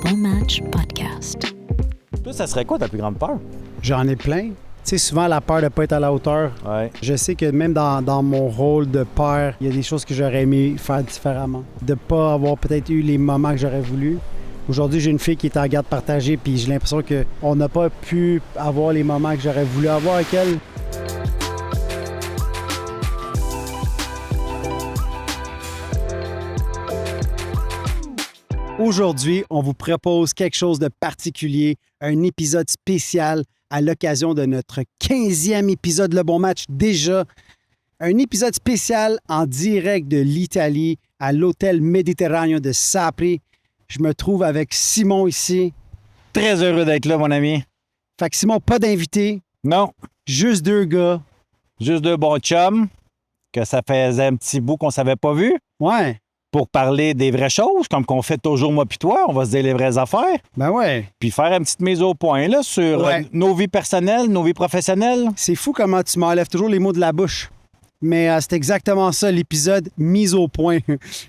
Bon Match Podcast. Toi, ça serait quoi ta plus grande peur? J'en ai plein. Tu sais, souvent, la peur de ne pas être à la hauteur. Ouais. Je sais que même dans mon rôle de père, il y a des choses que j'aurais aimé faire différemment. De ne pas avoir peut-être eu les moments que j'aurais voulu. Aujourd'hui, j'ai une fille qui est en garde partagée, puis j'ai l'impression qu'on n'a pas pu avoir les moments que j'aurais voulu avoir avec elle. Aujourd'hui, on vous propose quelque chose de particulier, un épisode spécial à l'occasion de notre 15e épisode Le Bon Match déjà. Un épisode spécial en direct de l'Italie à l'hôtel Méditerranéen de Sapri. Je me trouve avec Simon ici. Très heureux d'être là, mon ami. Fait que Simon, pas d'invité, Non, juste deux gars. juste deux bons chums, que ça faisait un petit bout qu'on s'avait pas vu, Ouais, pour parler des vraies choses, comme qu'on fait toujours moi puis toi. On va se dire les vraies affaires, ben ouais. puis faire une petite mise au point là, sur Ouais. nos vies personnelles, nos vies professionnelles. C'est fou comment tu m'enlèves toujours les mots de la bouche. Mais c'est exactement ça, l'épisode mise au point.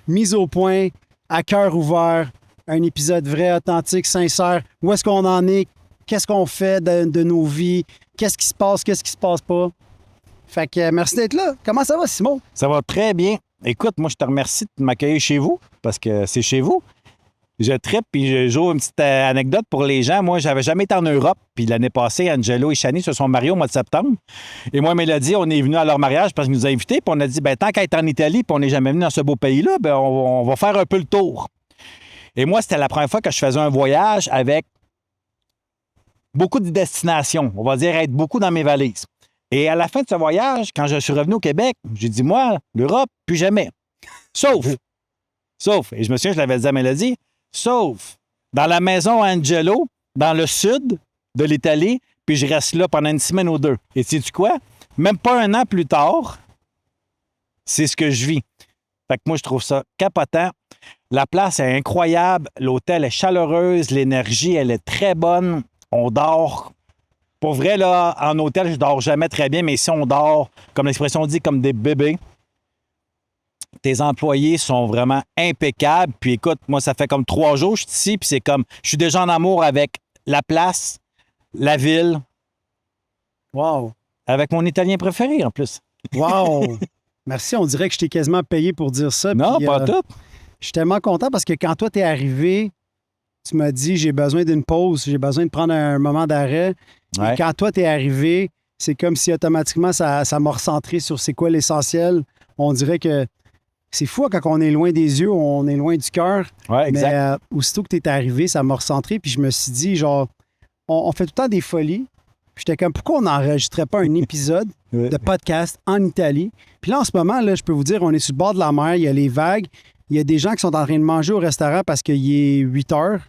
Mise au point, à cœur ouvert. Un épisode vrai, authentique, sincère. Où est-ce qu'on en est? Qu'est-ce qu'on fait de nos vies? Qu'est-ce qui se passe? Qu'est-ce qui se passe pas? Fait que merci d'être là. Comment ça va, Simon? Ça va très bien. Écoute, moi, je te remercie de m'accueillir chez vous, parce que c'est chez vous. Je trippe, puis je joue une petite anecdote pour les gens. Moi, j'avais jamais été en Europe, puis l'année passée, Angelo et Shani se sont mariés au mois de septembre. Et moi, Mélodie, on est venus à leur mariage parce qu'ils nous ont invités, puis on a dit, ben tant qu'à être en Italie, puis on n'est jamais venu dans ce beau pays-là, ben on va faire un peu le tour. Et moi, c'était la première fois que je faisais un voyage avec beaucoup de destinations. On va dire être beaucoup dans mes valises. Et à la fin de ce voyage, quand je suis revenu au Québec, j'ai dit, moi, l'Europe, plus jamais. Sauf, et je me souviens, je l'avais dit à Mélodie, sauf dans la maison Angelo, dans le sud de l'Italie, puis je reste là pendant une semaine ou deux. Et sais-tu quoi? Même pas un an plus tard, c'est ce que je vis. Fait que moi, je trouve ça capotant. La place est incroyable, l'hôtel est chaleureuse, l'énergie, elle est très bonne. On dort. Pour vrai, là, en hôtel, je dors jamais très bien, mais ici, on dort, comme l'expression dit, comme des bébés. Tes employés sont vraiment impeccables. Puis écoute, moi, ça fait comme 3 jours que je suis ici, puis c'est comme, je suis déjà en amour avec la place, la ville, Wow! avec mon Italien préféré, en plus. Wow! Merci, on dirait que je t'ai quasiment payé pour dire ça. Non, puis, pas tout. Je suis tellement content parce que quand toi, t'es arrivé, tu m'as dit, j'ai besoin d'une pause, j'ai besoin de prendre un moment d'arrêt. Ouais. Et quand toi, t'es arrivé, c'est comme si automatiquement, ça m'a recentré sur c'est quoi l'essentiel. On dirait que c'est fou, quand on est loin des yeux, on est loin du cœur. Ouais, exact. Mais aussitôt que t'es arrivé, ça m'a recentré. Puis je me suis dit, genre, on fait tout le temps des folies. Puis j'étais comme, pourquoi on n'enregistrait pas un épisode Ouais. de podcast en Italie? Puis là, en ce moment, là, je peux vous dire, on est sur le bord de la mer, il y a les vagues. Il y a des gens qui sont en train de manger au restaurant parce qu'il est 8 heures.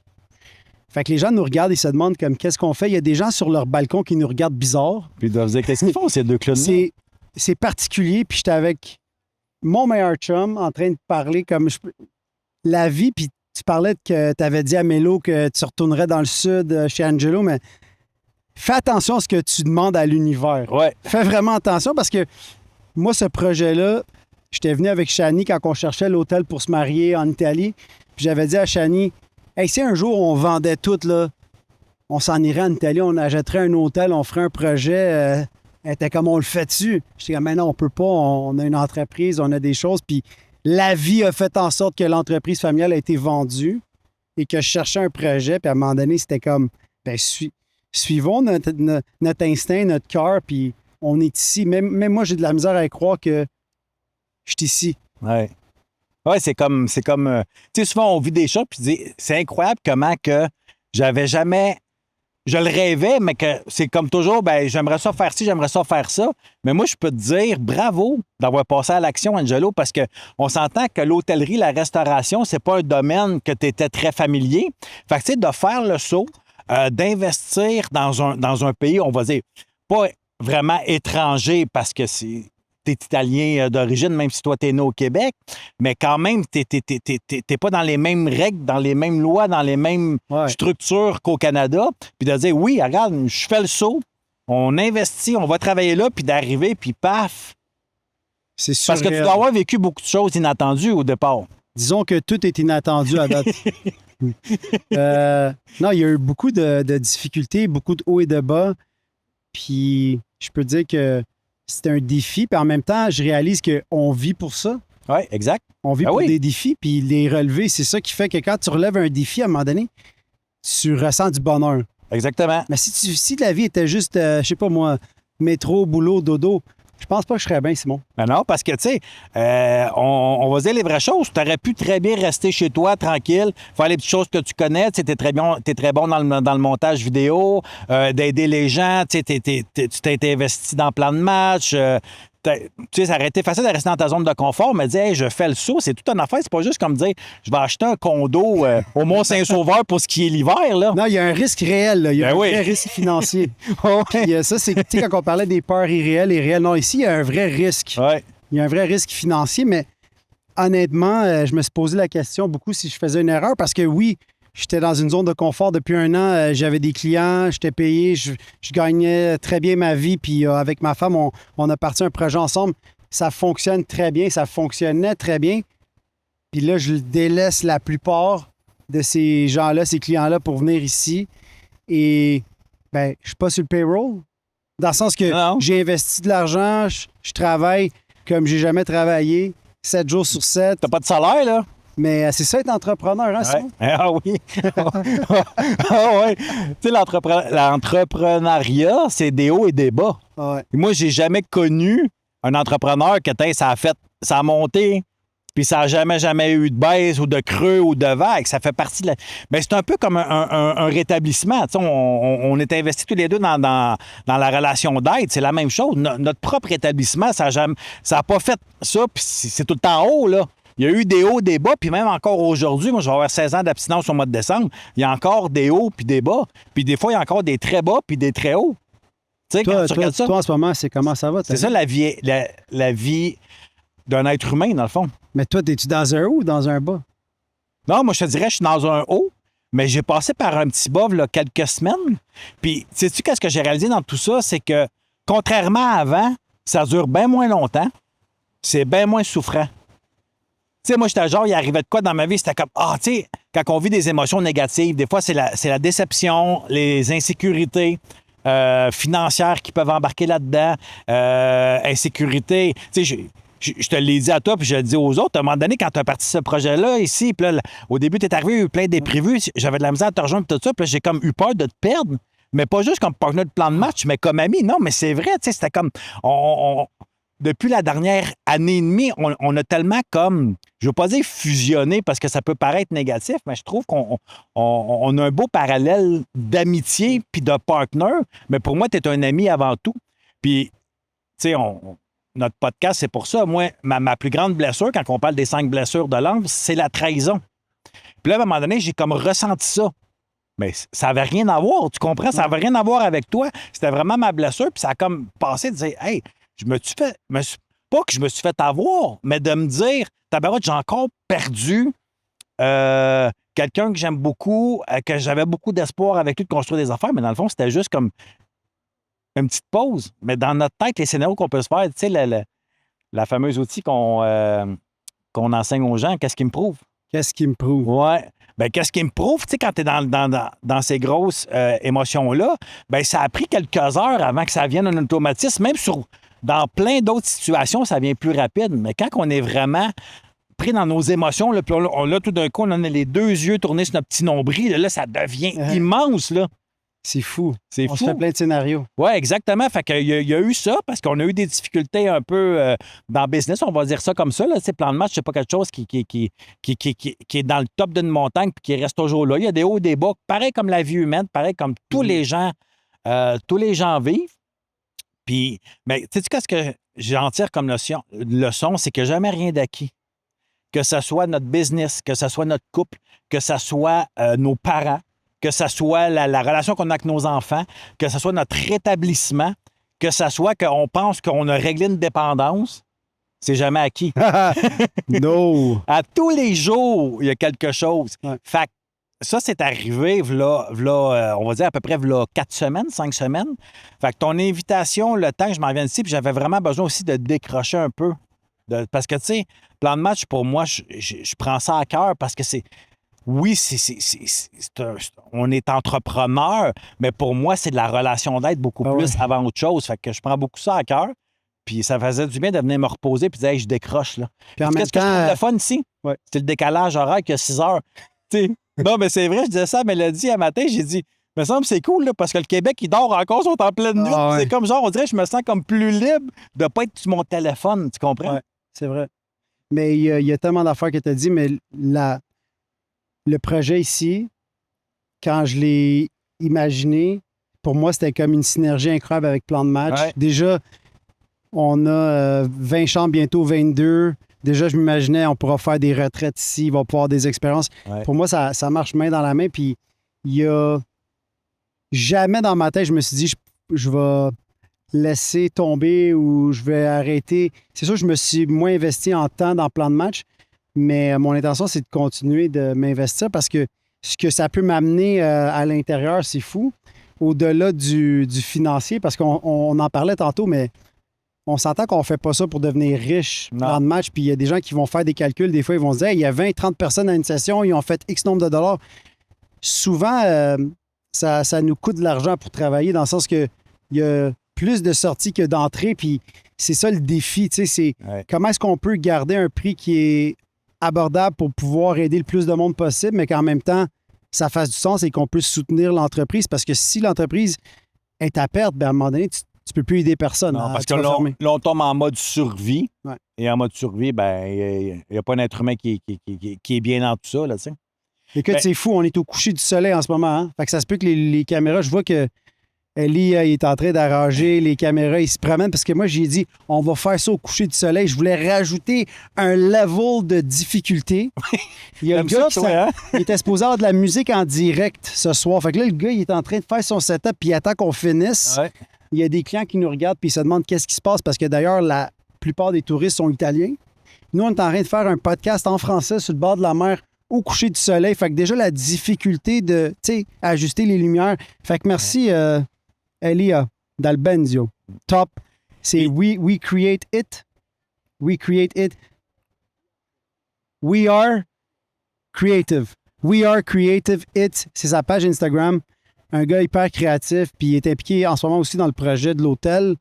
Fait que les gens nous regardent et se demandent comme qu'est-ce qu'on fait. Il y a des gens sur leur balcon qui nous regardent bizarre. Puis ils doivent se dire, qu'est-ce qu'ils font, ces deux clowns-là? C'est particulier. Puis j'étais avec mon meilleur chum en train de parler comme la vie. Puis tu parlais que tu avais dit à Mélo que tu retournerais dans le sud chez Angelo, mais fais attention à ce que tu demandes à l'univers. Ouais. Fais vraiment attention parce que moi, ce projet-là, j'étais venu avec Shani quand on cherchait l'hôtel pour se marier en Italie. Puis j'avais dit à Shani, hey, si un jour on vendait tout, là, on s'en irait en Italie, on achèterait un hôtel, on ferait un projet. Elle était comme, on le fait dessus. J'étais comme, mais non, on peut pas. On a une entreprise, on a des choses. Puis la vie a fait en sorte que l'entreprise familiale a été vendue et que je cherchais un projet. Puis à un moment donné, c'était comme, ben, suivons notre instinct, notre cœur, puis on est ici. Même moi, j'ai de la misère à y croire que je suis ici. Ouais. Ouais, c'est comme tu sais, souvent, on vit des choses, puis c'est incroyable comment que j'avais jamais. Je le rêvais, mais que c'est comme toujours, ben j'aimerais ça faire ci, j'aimerais ça faire ça. Mais moi, je peux te dire bravo d'avoir passé à l'action, Angelo, parce qu'on s'entend que l'hôtellerie, la restauration, c'est pas un domaine que tu étais très familier. Fait que, tu sais, de faire le saut, d'investir dans un pays, on va dire, pas vraiment étranger, parce que t'es Italien d'origine, même si toi, t'es né au Québec, mais quand même, t'es pas dans les mêmes règles, dans les mêmes lois, dans les mêmes structures qu'au Canada. Puis de dire, oui, regarde, je fais le saut, on investit, on va travailler là, puis d'arriver, puis paf! C'est sûr. Parce que tu dois avoir vécu beaucoup de choses inattendues au départ. Disons que tout est inattendu à date. Non, il y a eu beaucoup de difficultés, beaucoup de hauts et de bas. Puis je peux dire que c'est un défi. Puis en même temps, je réalise qu'on vit pour ça. Oui, exact. On vit Ben pour oui. des défis. Puis les relever, c'est ça qui fait que quand tu relèves un défi, à un moment donné, tu ressens du bonheur. Exactement. Mais si la vie était juste, je sais pas moi, métro, boulot, dodo, je pense pas que je serais bien, Simon. Ben non, parce que, tu sais, on va dire les vraies choses. Tu aurais pu très bien rester chez toi, tranquille, faire les petites choses que tu connais. Tu sais, t'es très bon dans le montage vidéo, d'aider les gens. Tu sais, tu t'es investi dans plein de matchs. Tu sais, ça aurait été facile de rester dans ta zone de confort, mais dire, hey, je fais le saut, c'est toute une affaire. C'est pas juste comme dire, je vais acheter un condo au Mont-Saint-Sauveur pour ce qui est l'hiver, là. Non, il y a un risque réel, là. Il y a Ben un oui. vrai risque financier. Puis ça, c'est, tu sais, quand on parlait des peurs irréelles et réelles, non, ici, il y a un vrai risque. Ouais. Il y a un vrai risque financier, mais honnêtement, je me suis posé la question beaucoup si je faisais une erreur parce que oui, j'étais dans une zone de confort depuis un an. J'avais des clients, j'étais payé, je gagnais très bien ma vie. Puis avec ma femme, on a parti un projet ensemble. Ça fonctionne très bien, ça fonctionnait très bien. Puis là, je délaisse la plupart de ces gens-là, ces clients-là pour venir ici. Et ben, je suis pas sur le payroll. Dans le sens que Non. j'ai investi de l'argent, je travaille comme j'ai jamais travaillé, 7 jours sur 7. T'as pas de salaire, là? Mais c'est ça être entrepreneur, hein, Simon? Ouais. Ah oui. Ah ouais. Tu sais, l'entrepreneuriat, c'est des hauts et des bas. Ah ouais. Et moi, j'ai jamais connu un entrepreneur que ça a monté, puis ça n'a jamais eu de baisse ou de creux ou de vague. Ça fait partie de la... Mais c'est un peu comme un rétablissement. Tu sais, on est investis tous les deux dans la relation d'aide. C'est la même chose. Notre propre établissement, ça a pas fait ça, puis c'est tout le temps en haut, là. Il y a eu des hauts, des bas, puis même encore aujourd'hui, moi, je vais avoir 16 ans d'abstinence au mois de décembre, il y a encore des hauts puis des bas. Puis des fois, il y a encore des très bas puis des très hauts. Tu sais, quand tu regardes ça, Toi, en ce moment, c'est comment ça va? c'est ça la vie d'un être humain, dans le fond. Mais toi, es-tu dans un haut ou dans un bas? Non, moi, je te dirais, je suis dans un haut, mais j'ai passé par un petit bas, là, quelques semaines. Puis, sais-tu qu'est-ce que j'ai réalisé dans tout ça? C'est que, contrairement à avant, ça dure bien moins longtemps, c'est bien moins souffrant. Tu sais, moi, j'étais genre, il arrivait de quoi dans ma vie? C'était comme, tu sais, quand on vit des émotions négatives, des fois, c'est la déception, les insécurités financières qui peuvent embarquer là-dedans, insécurité. Tu sais, je te l'ai dit à toi, puis je le dis aux autres. À un moment donné, quand tu as parti ce projet-là ici, puis là, au début, tu es arrivé, il y a eu plein d'imprévus. J'avais de la misère à te rejoindre, tout ça, puis là, j'ai comme eu peur de te perdre. Mais pas juste comme partenaire de plan de match, mais comme ami. Non, mais c'est vrai, tu sais, c'était comme... Depuis la dernière année et demie, on a tellement comme, je ne veux pas dire fusionné parce que ça peut paraître négatif, mais je trouve qu'on a un beau parallèle d'amitié puis de partner. Mais pour moi, tu es un ami avant tout. Puis, tu sais, notre podcast, c'est pour ça. Moi, ma plus grande blessure, quand on parle des 5 blessures de l'âme, c'est la trahison. Puis là, à un moment donné, j'ai comme ressenti ça. Mais ça n'avait rien à voir, tu comprends? Ça n'avait rien à voir avec toi. C'était vraiment ma blessure, puis ça a comme passé de dire, hey, pas que je me suis fait avoir, mais de me dire, tabarouette, j'ai encore perdu quelqu'un que j'aime beaucoup, que j'avais beaucoup d'espoir avec lui de construire des affaires, mais dans le fond, c'était juste comme une petite pause. Mais dans notre tête, les scénarios qu'on peut se faire, tu sais, la fameuse outil qu'on enseigne aux gens, qu'est-ce qui me prouve? Qu'est-ce qui me prouve? Ouais. Ben, qu'est-ce qui me prouve, tu sais, quand tu es dans ces grosses émotions-là, ben, ça a pris quelques heures avant que ça vienne un automatisme, même dans plein d'autres situations, ça vient plus rapide. Mais quand on est vraiment pris dans nos émotions, là, puis là, tout d'un coup, on en a les 2 yeux tournés sur notre petit nombril, là, ça devient immense, là. C'est fou. C'est On fou. se fait plein de scénarios. Oui, exactement. Fait qu'il y a eu ça parce qu'on a eu des difficultés un peu dans le business, on va dire ça comme ça. Là. Plan de match, c'est pas quelque chose qui est dans le top d'une montagne et qui reste toujours là. Il y a des hauts et des bas, pareil comme la vie humaine, pareil comme tous les gens vivent. Puis, mais tu sais, qu'est-ce que j'en tire comme leçon, c'est que jamais rien d'acquis. Que ce soit notre business, que ce soit notre couple, que ce soit nos parents, que ce soit la relation qu'on a avec nos enfants, que ce soit notre rétablissement, que ce soit qu'on pense qu'on a réglé une dépendance, c'est jamais acquis. No! À tous les jours, il y a quelque chose. Ouais. Fait que ça, c'est arrivé, on va dire à peu près 4 semaines, 5 semaines. Fait que ton invitation, le temps que je m'en viens ici, puis j'avais vraiment besoin aussi de décrocher un peu Parce que, tu sais, plan de match, pour moi, je prends ça à cœur parce que c'est... Oui, on est entrepreneur, mais pour moi, c'est de la relation d'aide beaucoup plus avant autre chose. Fait que je prends beaucoup ça à cœur. Puis ça faisait du bien de venir me reposer puis de dire, hey, je décroche, là. Puis en Puis même qu'est-ce que je trouve temps, le fun ici? Ouais. C'est le décalage horaire qu'il y a 6 heures. Tu sais, non, mais c'est vrai, je disais ça à Mélodie un matin, j'ai dit, me semble que c'est cool, là, parce que le Québec, il dort encore, ils sont en pleine nuit. Ah, ouais. C'est comme genre, on dirait, je me sens comme plus libre de ne pas être sur mon téléphone, tu comprends? Ouais, c'est vrai. Mais il y a tellement d'affaires que tu as dit, mais le projet ici, quand je l'ai imaginé, pour moi, c'était comme une synergie incroyable avec plan de match. Ouais. Déjà, on a 20 chambres, bientôt 22. Déjà, je m'imaginais, on pourra faire des retraites ici, il va pouvoir avoir des expériences. Ouais. Pour moi, ça marche main dans la main. Puis, il y a jamais dans ma tête, je me suis dit, je vais laisser tomber ou je vais arrêter. C'est sûr, je me suis moins investi en temps dans plan de match, mais mon intention, c'est de continuer de m'investir parce que ce que ça peut m'amener à l'intérieur, c'est fou. Au-delà du financier, parce qu'on en parlait tantôt, mais on s'entend qu'on ne fait pas ça pour devenir riche dans le match. Puis il y a des gens qui vont faire des calculs. Des fois, ils vont se dire, hey, il y a 20, 30 personnes à une session, ils ont fait X nombre de dollars. Souvent, ça nous coûte de l'argent pour travailler, dans le sens que il y a plus de sorties que d'entrées. Puis c'est ça le défi. Tu sais, c'est comment est-ce qu'on peut garder un prix qui est abordable pour pouvoir aider le plus de monde possible, mais qu'en même temps, ça fasse du sens et qu'on puisse soutenir l'entreprise. Parce que si l'entreprise est à perte, bien, à un moment donné, tu ne peux plus aider personne. Non, parce que là, on tombe en mode survie. Ouais. Et en mode survie, ben, il n'y a pas un être humain qui est bien dans tout ça, là, tu sais. Écoute, c'est fou, on est au coucher du soleil en ce moment. Hein? Fait que ça se peut que les caméras, je vois que Ellie il est en train d'arranger les caméras, il se promène parce que moi, j'ai dit, on va faire ça au coucher du soleil. Je voulais rajouter un level de difficulté. Il y a le gars il était supposé avoir de la musique en direct ce soir. Fait que là, le gars, il est en train de faire son setup, puis il attend qu'on finisse. Ouais. Il y a des clients qui nous regardent, puis ils se demandent qu'est-ce qui se passe parce que d'ailleurs, la plupart des touristes sont italiens. Nous, on est en train de faire un podcast en français sur le bord de la mer au coucher du soleil. Fait que déjà, la difficulté de, ajuster les lumières. Fait que merci, Elia d'Albenzio. Top. C'est we create it. We create it. We are creative. We are creative it. C'est sa page Instagram. Un gars hyper créatif, puis il est impliqué en ce moment aussi dans le projet de l'hôtel.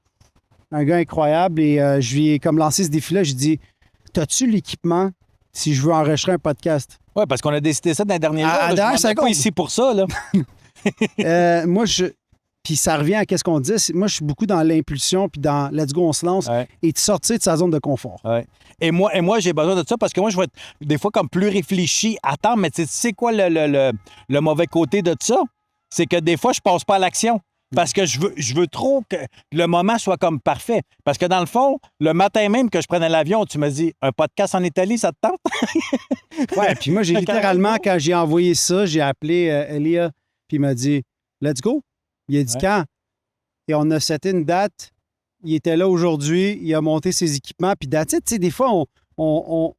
Un gars incroyable. Et je lui ai comme lancé ce défi-là. J'ai dit, t'as-tu l'équipement si je veux enregistrer un podcast? Oui, parce qu'on a décidé ça dans les derniers jours. Je suis pas ici pour ça, là. Moi, puis ça revient à ce qu'on dit. Moi, je suis beaucoup dans l'impulsion, puis dans let's go, on se lance, et de sortir de sa zone de confort. Ouais. Et moi, j'ai besoin de ça parce que moi, je vais être des fois comme plus réfléchi. Attends, mais tu sais quoi le mauvais côté de ça? C'est que des fois, je passe pas à l'action. Parce que je veux trop que le moment soit comme parfait. Parce que dans le fond, le matin même que je prenais l'avion, tu m'as dit, un podcast en Italie, ça te tente? Ouais, puis moi, j'ai littéralement, quand j'ai envoyé ça, j'ai appelé Elia, puis il m'a dit, let's go. Il a dit quand? Et on a seté une date. Il était là aujourd'hui, il a monté ses équipements, puis tu sais, des fois, on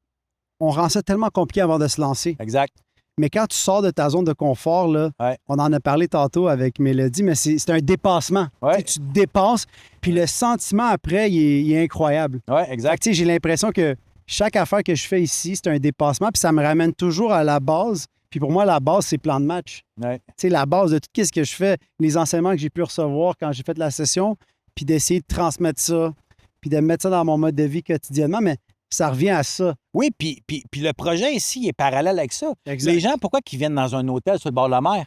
rend ça tellement compliqué avant de se lancer. Exact. Mais quand tu sors de ta zone de confort, là, on en a parlé tantôt avec Mélodie, mais c'est un dépassement. Ouais. Tu te dépasses, puis le sentiment après, il est incroyable. Oui, exact. J'ai l'impression que chaque affaire que je fais ici, c'est un dépassement, puis ça me ramène toujours à la base. Puis pour moi, la base, c'est plan de match. Ouais. La base de tout ce que je fais, les enseignements que j'ai pu recevoir quand j'ai fait la session, puis d'essayer de transmettre ça, puis de mettre ça dans mon mode de vie quotidiennement, mais ça revient à ça. Oui, puis le projet ici est parallèle avec ça. Exact. Les gens, pourquoi ils viennent dans un hôtel sur le bord de la mer?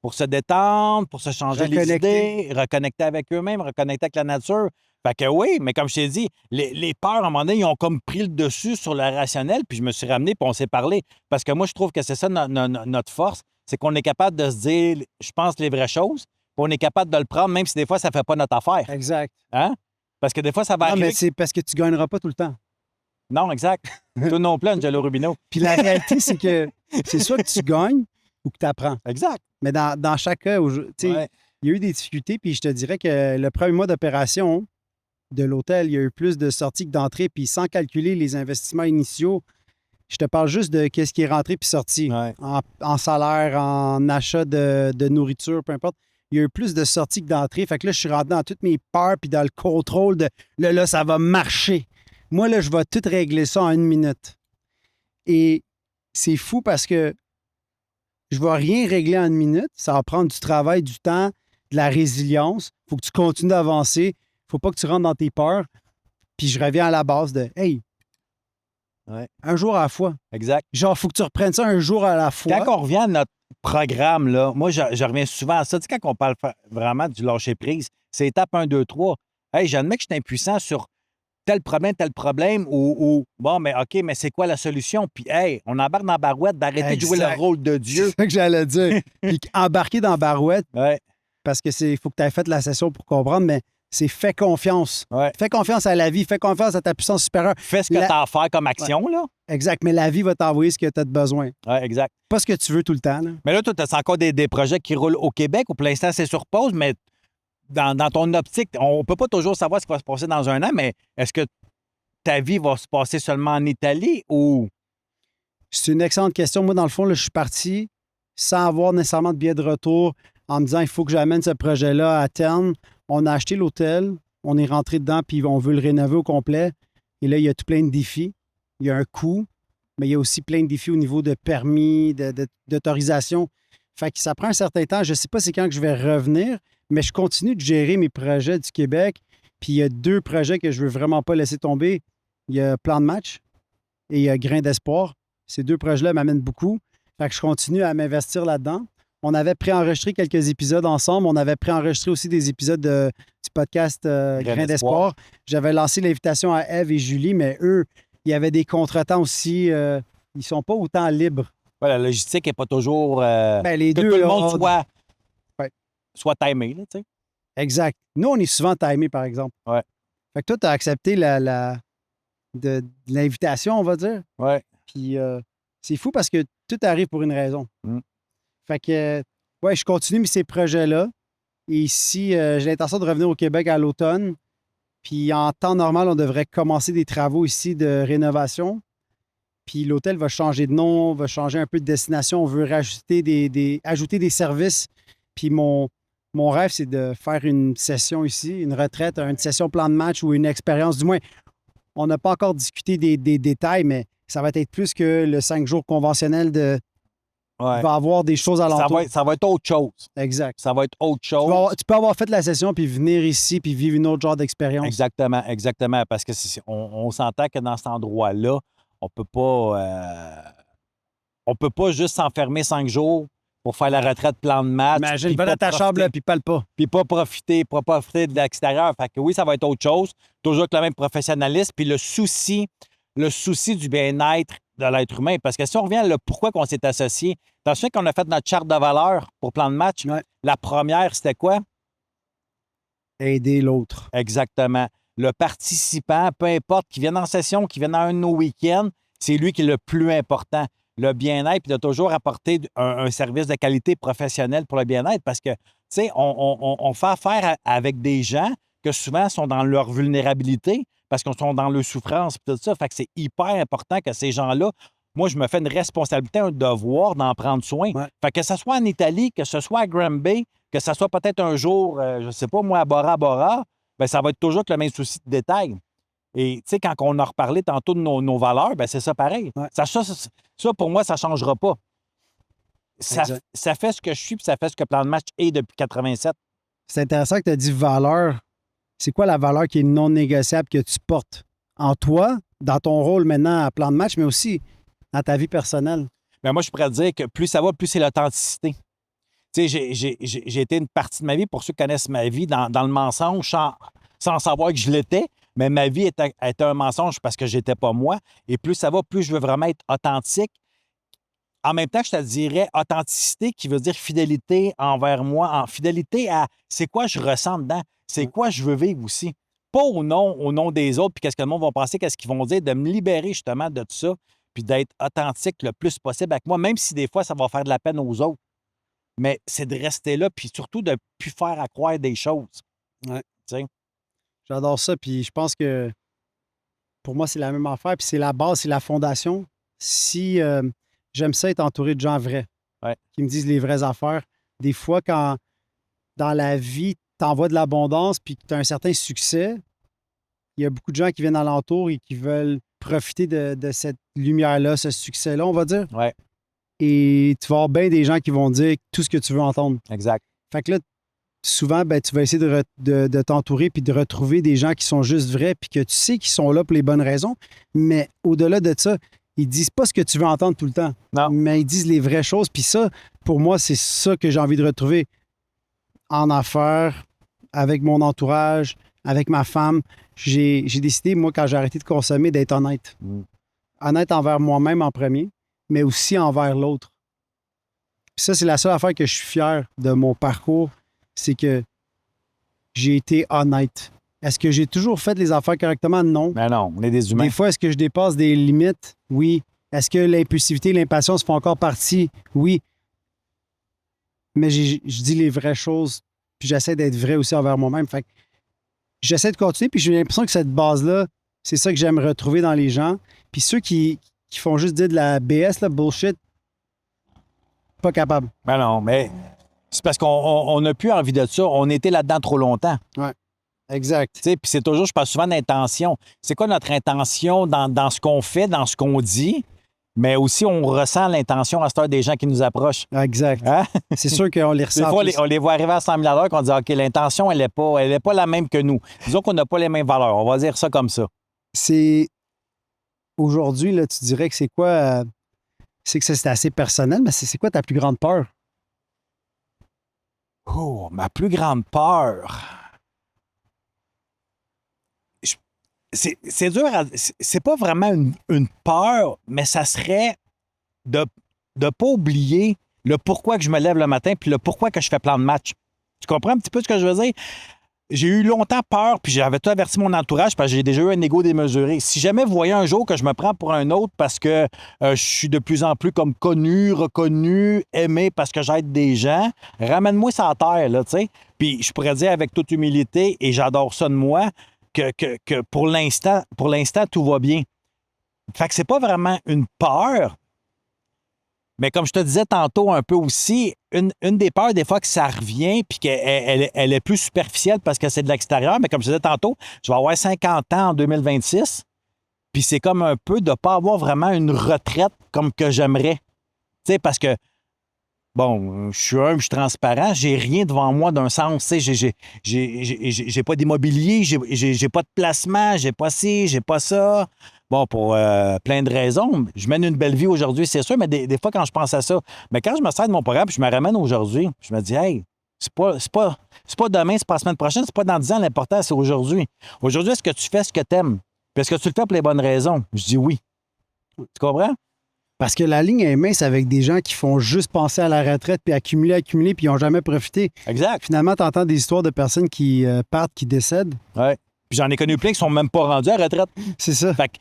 Pour se détendre, pour se changer les idées, reconnecter avec eux-mêmes, reconnecter avec la nature. Fait que oui, mais comme je t'ai dit, les peurs, à un moment donné, ils ont comme pris le dessus sur le rationnel, puis je me suis ramené, puis on s'est parlé. Parce que moi, je trouve que c'est ça notre force, c'est qu'on est capable de se dire, je pense, les vraies choses, puis on est capable de le prendre, même si des fois, ça ne fait pas notre affaire. Exact. Hein? Parce que des fois, ça va arriver. Non, mais c'est parce que tu ne gagneras pas tout le temps. Non, exact. Tout non plus, Angelo Rubino. Puis la réalité, c'est que c'est soit que tu gagnes ou que tu apprends. Exact. Mais dans chaque cas, il y a eu des difficultés, puis je te dirais que le premier mois d'opération de l'hôtel, il y a eu plus de sorties que d'entrées, puis sans calculer les investissements initiaux, je te parle juste de qu'est-ce qui est rentré puis sorti, en salaire, en achat de nourriture, peu importe. Il y a eu plus de sorties que d'entrées. Fait que là, je suis rentré dans toutes mes peurs puis dans le contrôle de là, ça va marcher. Moi, là, je vais tout régler ça en 1 minute. Et c'est fou parce que je ne vais rien régler en 1 minute. Ça va prendre du travail, du temps, de la résilience. Il faut que tu continues d'avancer. Il ne faut pas que tu rentres dans tes peurs. Puis je reviens à la base de hey, un jour à la fois. Exact. Genre, il faut que tu reprennes ça un jour à la fois. Quand on revient à notre programme, là, moi, je reviens souvent à ça. Tu sais, quand on parle vraiment du lâcher-prise, c'est étape 1, 2, 3. Hey, j'admets que je suis impuissant sur tel problème, ou bon, mais OK, mais c'est quoi la solution? Puis, hey, on embarque dans la barouette d'arrêter de jouer le rôle de Dieu. C'est ça que j'allais dire. Puis embarquer dans la barouette, Ouais. parce que il faut que tu aies fait la session pour comprendre, mais c'est fais confiance. Ouais. Fais confiance à la vie, fais confiance à ta puissance supérieure. Fais ce que tu as à faire comme action, là. Exact, mais la vie va t'envoyer ce que tu as de besoin. Oui, exact. Pas ce que tu veux tout le temps. Là. Mais là, toi, tu as encore des projets qui roulent au Québec, ou pour l'instant, c'est sur pause, mais dans ton optique, on ne peut pas toujours savoir ce qui va se passer dans un an, mais est-ce que ta vie va se passer seulement en Italie ou... C'est une excellente question. Moi, dans le fond, là, je suis parti sans avoir nécessairement de billet de retour en me disant il faut que j'amène ce projet-là à terme. On a acheté l'hôtel, on est rentré dedans, puis on veut le rénover au complet. Et là, il y a tout plein de défis. Il y a un coût, mais il y a aussi plein de défis au niveau de permis, d'autorisation. Fait que ça prend un certain temps. Je ne sais pas c'est quand que je vais revenir, mais je continue de gérer mes projets du Québec. Puis il y a 2 projets que je veux vraiment pas laisser tomber. Il y a Plan de match et il y a Grain d'espoir. Ces 2 projets-là m'amènent beaucoup. Fait que je continue à m'investir là-dedans. On avait préenregistré quelques épisodes ensemble. On avait préenregistré aussi des épisodes du podcast Grain d'espoir. J'avais lancé l'invitation à Ève et Julie, mais eux, il y avait des contretemps aussi. Ils ne sont pas autant libres. Ouais, la logistique n'est pas toujours... Les que deux, tout le là, monde Ouais. soit timé, là, tu sais. Exact. Nous, on est souvent timés, par exemple. Ouais. Fait que toi, tu as accepté de l'invitation, on va dire. Ouais. Puis c'est fou parce que tout arrive pour une raison. Mm. Fait que, ouais, je continue ces projets-là. Et ici, j'ai l'intention de revenir au Québec à l'automne. Puis en temps normal, on devrait commencer des travaux ici de rénovation. Puis l'hôtel va changer de nom, va changer un peu de destination. On veut rajouter ajouter des services. Puis mon rêve, c'est de faire une session ici, une retraite, une session plan de match ou une expérience. Du moins, on n'a pas encore discuté des détails, mais ça va être plus que le 5 jours conventionnel de... Ouais. Il va y avoir des choses alentour. Ça va être autre chose. Exact. Ça va être autre chose. Tu peux avoir fait la session puis venir ici puis vivre une autre genre d'expérience. Exactement, exactement. Parce que on s'entend que dans cet endroit-là, on peut pas juste s'enfermer 5 jours pour faire la retraite plan de match. Imagine, va dans ta chambre là, puis parle pas. Puis pas profiter de l'extérieur. Fait que oui, ça va être autre chose. Toujours avec le même professionnalisme. Puis le souci du bien-être de l'être humain. Parce que si on revient à pourquoi on s'est associé, t'as souviens qu'on a fait notre charte de valeurs pour plan de match? Ouais. La première, c'était quoi? Aider l'autre. Exactement. Le participant, peu importe, qu'il vienne en session, qu'il vienne à un de nos week-ends, c'est lui qui est le plus important. Le bien-être, puis de toujours apporter un service de qualité professionnelle pour le bien-être parce que, tu sais, on fait affaire avec des gens que souvent sont dans leur vulnérabilité parce qu'ils sont dans leur souffrance et tout ça. Fait que c'est hyper important que ces gens-là, moi, je me fais une responsabilité, un devoir d'en prendre soin. Ouais. Fait que ce soit en Italie, que ce soit à Granby, que ce soit peut-être un jour, je ne sais pas, moi, à Bora Bora, bien, ça va être toujours avec le même souci de détail. Et tu sais, quand on a reparlé tantôt de nos valeurs, bien, c'est ça pareil. Ouais. Ça, pour moi, ça ne changera pas. Ça fait ce que je suis, puis ça fait ce que Plan de match est depuis 87. C'est intéressant que tu as dit valeur. C'est quoi la valeur qui est non négociable que tu portes en toi, dans ton rôle maintenant à Plan de match, mais aussi dans ta vie personnelle? Bien, moi, je pourrais dire que plus ça va, plus c'est l'authenticité. Tu sais, j'ai été une partie de ma vie, pour ceux qui connaissent ma vie, dans le mensonge sans savoir que je l'étais, mais ma vie était un mensonge parce que j'étais pas moi. Et plus ça va, plus je veux vraiment être authentique. En même temps, je te dirais authenticité qui veut dire fidélité envers moi, en fidélité à c'est quoi je ressens dedans, c'est quoi je veux vivre aussi. Pas au nom des autres, puis qu'est-ce que le monde va penser, qu'est-ce qu'ils vont dire, de me libérer justement de tout ça, puis d'être authentique le plus possible avec moi, même si des fois ça va faire de la peine aux autres. Mais c'est de rester là, puis surtout de ne plus faire à croire des choses. Ouais. Tu sais? J'adore ça, puis je pense que pour moi, c'est la même affaire, puis c'est la base, c'est la fondation. Si j'aime ça être entouré de gens vrais, qui me disent les vraies affaires. Des fois, quand dans la vie, tu envoies de l'abondance, puis que tu as un certain succès, il y a beaucoup de gens qui viennent alentour et qui veulent profiter de cette lumière-là, ce succès-là, on va dire. Ouais, Et tu vas avoir bien des gens qui vont dire tout ce que tu veux entendre. exact. Fait que là, souvent, ben, tu vas essayer de t'entourer puis de retrouver des gens qui sont juste vrais puis que tu sais qu'ils sont là pour les bonnes raisons. Mais au-delà de ça, ils disent pas ce que tu veux entendre tout le temps. Non. Mais ils disent les vraies choses. Puis ça, pour moi, c'est ça que j'ai envie de retrouver en affaires, avec mon entourage, avec ma femme. J'ai décidé, moi, quand j'ai arrêté de consommer, d'être honnête. Mm. Honnête envers moi-même en premier, mais aussi envers l'autre. Puis ça, c'est la seule affaire que je suis fier de mon parcours, c'est que j'ai été honnête. Est-ce que j'ai toujours fait les affaires correctement? Non. Mais non, on est des humains. Des fois, est-ce que je dépasse des limites? Oui. Est-ce que l'impulsivité, l'impatience font encore partie? Oui. Mais je dis les vraies choses, puis j'essaie d'être vrai aussi envers moi-même. Fait que j'essaie de continuer, puis j'ai l'impression que cette base-là, c'est ça que j'aime retrouver dans les gens. Puis ceux qui font juste dire de la BS, là, bullshit, pas capable. Mais non, mais c'est parce qu'on n'a plus envie de ça. On était là-dedans trop longtemps. Exact. Tu sais, puis c'est toujours, je parle souvent d'intention. C'est quoi notre intention dans ce qu'on fait, dans ce qu'on dit? Mais aussi, on ressent l'intention à cette heure des gens qui nous approchent. Exact. Hein? C'est sûr qu'on les Des ressent. fois, plus. on les voit arriver à 100 000 à l'heure, qu'on dit OK, l'intention, elle n'est pas la même que nous. Disons qu'on n'a pas les mêmes valeurs. On va dire ça comme ça. C'est aujourd'hui, là, tu dirais que c'est quoi? C'est que ça, c'est assez personnel, mais c'est quoi ta plus grande peur? Oh, ma plus grande peur. C'est dur à. C'est pas vraiment une peur, mais ça serait de ne pas oublier le pourquoi que je me lève le matin puis le pourquoi que je fais plein de matchs. Tu comprends un petit peu ce que je veux dire? J'ai eu longtemps peur, puis j'avais tout averti mon entourage parce que j'ai déjà eu un ego démesuré. Si jamais vous voyez un jour que je me prends pour un autre parce que je suis de plus en plus comme connu, reconnu, aimé parce que j'aide des gens, ramène-moi ça à terre, là, tu sais. Puis je pourrais dire avec toute humilité, et j'adore ça de moi, que pour l'instant, tout va bien. Fait que c'est pas vraiment une peur, mais comme je te disais tantôt un peu aussi, une des peurs, des fois, que ça revient puis qu'elle elle est plus superficielle parce que c'est de l'extérieur, mais comme je te disais tantôt, je vais avoir 50 ans en 2026, puis c'est comme un peu de ne pas avoir vraiment une retraite comme que j'aimerais. Tu sais, parce que, bon, je suis humble, je suis transparent, j'ai rien devant moi d'un sens. Tu sais, j'ai pas d'immobilier, j'ai pas de placement, j'ai pas ci, j'ai pas ça. Bon, pour plein de raisons. Je mène une belle vie aujourd'hui, c'est sûr, mais des fois, quand je pense à ça, mais quand je me sers de mon programme puis je me ramène aujourd'hui, je me dis, hey, c'est pas demain, c'est pas la semaine prochaine, c'est pas dans 10 ans, l'important, c'est aujourd'hui. Aujourd'hui, est-ce que tu fais ce que tu aimes? Puis est-ce que tu le fais pour les bonnes raisons? Je dis oui. Tu comprends? Parce que la ligne est mince avec des gens qui font juste penser à la retraite puis accumuler, puis ils n'ont jamais profité. Exact. Finalement, tu entends des histoires de personnes qui partent, qui décèdent. Ouais. Puis j'en ai connu plein qui sont même pas rendus à la retraite. C'est ça. Fait que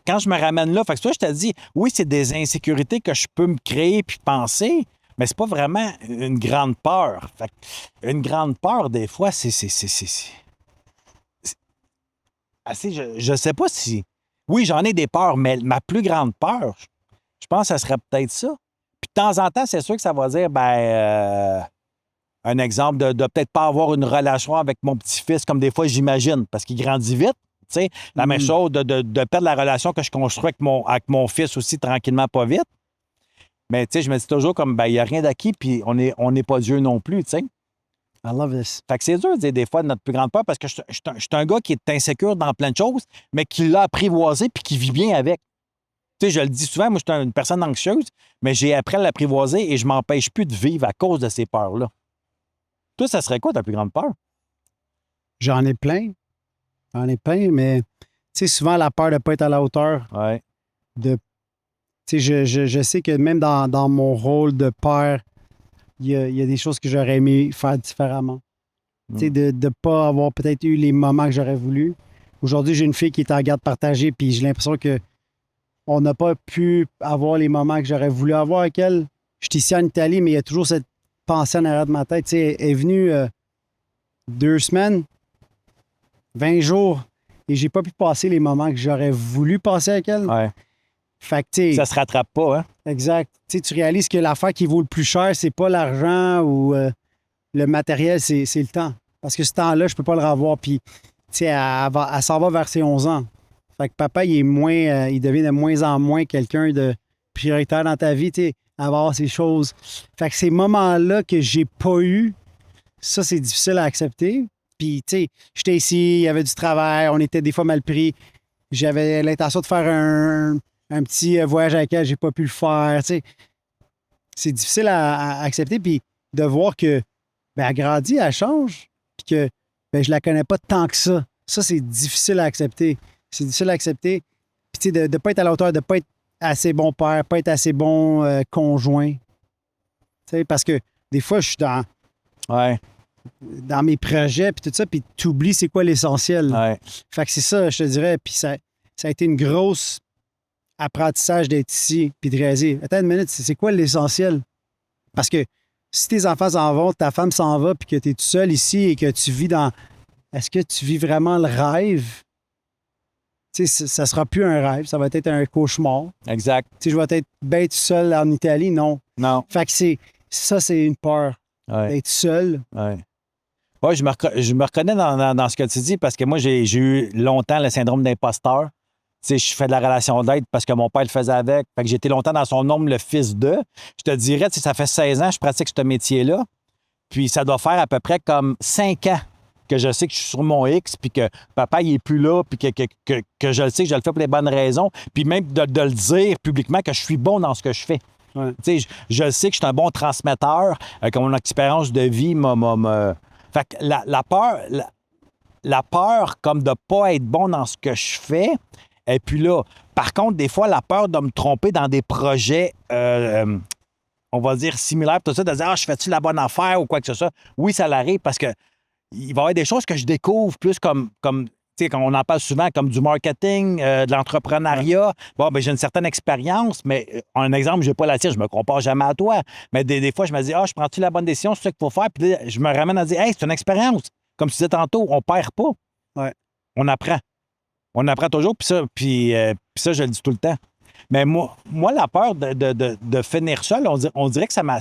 quand je me ramène là, fait que toi, je te dis, oui, c'est des insécurités que je peux me créer puis penser, mais c'est pas vraiment une grande peur. Fait que une grande peur, des fois, c'est assez, je sais pas si... Oui, j'en ai des peurs, mais ma plus grande peur, je pense que ça serait peut-être ça. Puis de temps en temps, c'est sûr que ça va dire, un exemple de peut-être pas avoir une relation avec mon petit-fils comme des fois j'imagine, parce qu'il grandit vite. Tu sais, la même chose de perdre la relation que je construis avec mon fils aussi tranquillement, pas vite. Mais tu sais, je me dis toujours comme, il n'y a rien d'acquis, puis on n'est pas Dieu non plus, tu sais. I love this. Fait que c'est dur de dire des fois notre plus grande peur parce que je suis un gars qui est insécure dans plein de choses, mais qui l'a apprivoisé puis qui vit bien avec. Tu sais, je le dis souvent, moi, je suis une personne anxieuse, mais j'ai appris à l'apprivoiser et je m'empêche plus de vivre à cause de ces peurs-là. Toi, ça serait quoi ta plus grande peur? J'en ai plein. Mais tu sais, souvent la peur de ne pas être à la hauteur. Ouais. Tu sais, je sais que même dans mon rôle de père, il y a des choses que j'aurais aimé faire différemment. Tu sais, de ne pas avoir peut-être eu les moments que j'aurais voulu. Aujourd'hui, j'ai une fille qui est en garde partagée, puis j'ai l'impression que on n'a pas pu avoir les moments que j'aurais voulu avoir avec elle. Je suis ici en Italie, mais il y a toujours cette pensée en arrière de ma tête. Tu sais, elle est venue 2 semaines, 20 jours, et j'ai pas pu passer les moments que j'aurais voulu passer avec elle. Ouais. Fait que, tu sais, Ça se rattrape pas, hein? exact. Tu sais, tu réalises que l'affaire qui vaut le plus cher, c'est pas l'argent ou le matériel, c'est le temps. Parce que ce temps-là, je peux pas le revoir. Puis, tu sais, elle s'en va vers ses 11 ans. Fait que papa, il devient de moins en moins quelqu'un de prioritaire dans ta vie, tu sais, avoir ces choses. Fait que ces moments-là que j'ai pas eu, ça, c'est difficile à accepter. Puis, tu sais, j'étais ici, il y avait du travail, on était des fois mal pris. J'avais l'intention de faire un petit voyage avec elle, j'ai pas pu le faire, tu sais. C'est difficile à accepter, puis de voir que, ben, elle grandit, elle change, puis que, ben, je la connais pas tant que ça. Ça, c'est difficile à accepter. C'est difficile à accepter. Puis, tu sais, de pas être à la hauteur, de pas être assez bon père, pas être assez bon conjoint. Tu sais, parce que des fois, je suis dans mes projets, puis tout ça, puis tu oublies c'est quoi l'essentiel. Ouais. Fait que c'est ça, je te dirais. Puis ça a été une grosse apprentissage d'être ici, puis de réaliser, attends une minute, c'est quoi l'essentiel? Parce que si tes enfants s'en vont, ta femme s'en va, puis que tu es tout seul ici et que tu vis dans... Est-ce que tu vis vraiment le rêve? Tu sais, ça sera plus un rêve, ça va être un cauchemar. Exact. Tu sais, je vais être bête seul en Italie, non. Non. Fait que c'est une peur, Ouais. d'être seul. Ouais. Ouais, je me reconnais dans ce que tu dis parce que moi, j'ai eu longtemps le syndrome d'imposteur. Tu sais, je fais de la relation d'aide parce que mon père le faisait avec. Fait que j'ai été longtemps dans son ombre le fils de. Je te dirais, tu sais, ça fait 16 ans que je pratique ce métier-là. Puis ça doit faire à peu près comme 5 ans que je sais que je suis sur mon X, puis que papa, il est plus là, puis que je le sais, que je le fais pour les bonnes raisons. Puis même de le dire publiquement que je suis bon dans ce que je fais. Ouais. Tu sais, je sais que je suis un bon transmetteur, que mon expérience de vie m'a... Fait que la peur comme de pas être bon dans ce que je fais, et puis là, par contre, des fois, la peur de me tromper dans des projets, on va dire, similaires, tout ça, de dire, je fais-tu la bonne affaire ou quoi que ce soit. Oui, ça l'arrive parce que il va y avoir des choses que je découvre plus comme tu sais, quand on en parle souvent, comme du marketing, de l'entrepreneuriat. Bon, ben j'ai une certaine expérience, mais un exemple, je n'ai pas la tienne, je me compare jamais à toi. Mais des fois, je me dis, je prends-tu la bonne décision, c'est ça qu'il faut faire? Puis là, je me ramène à dire, hey, c'est une expérience. Comme tu disais tantôt, on perd pas. Ouais. On apprend. On apprend toujours, puis ça, je le dis tout le temps. Mais moi la peur de finir seul, on dirait que ça m'a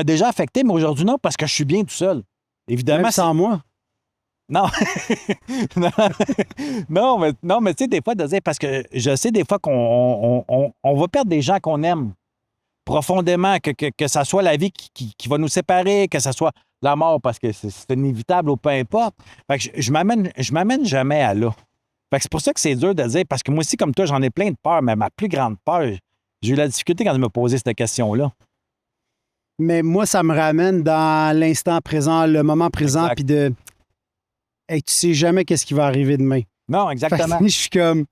déjà affecté, mais aujourd'hui, non, parce que je suis bien tout seul. Évidemment. Même sans moi. Non. non, mais tu sais, des fois, de dire, parce que je sais des fois qu'on va perdre des gens qu'on aime profondément, que ça soit la vie qui va nous séparer, que ça soit la mort, parce que c'est inévitable ou peu importe. Fait que je m'amène jamais à là. Fait que c'est pour ça que c'est dur de dire, parce que moi aussi, comme toi, j'en ai plein de peurs, mais ma plus grande peur, j'ai eu la difficulté quand je me posais cette question-là. Mais moi, ça me ramène dans l'instant présent, le moment présent, Exact. puis de... Hey, tu sais jamais qu'est-ce qui va arriver demain. Non, Fait exactement. que je suis comme...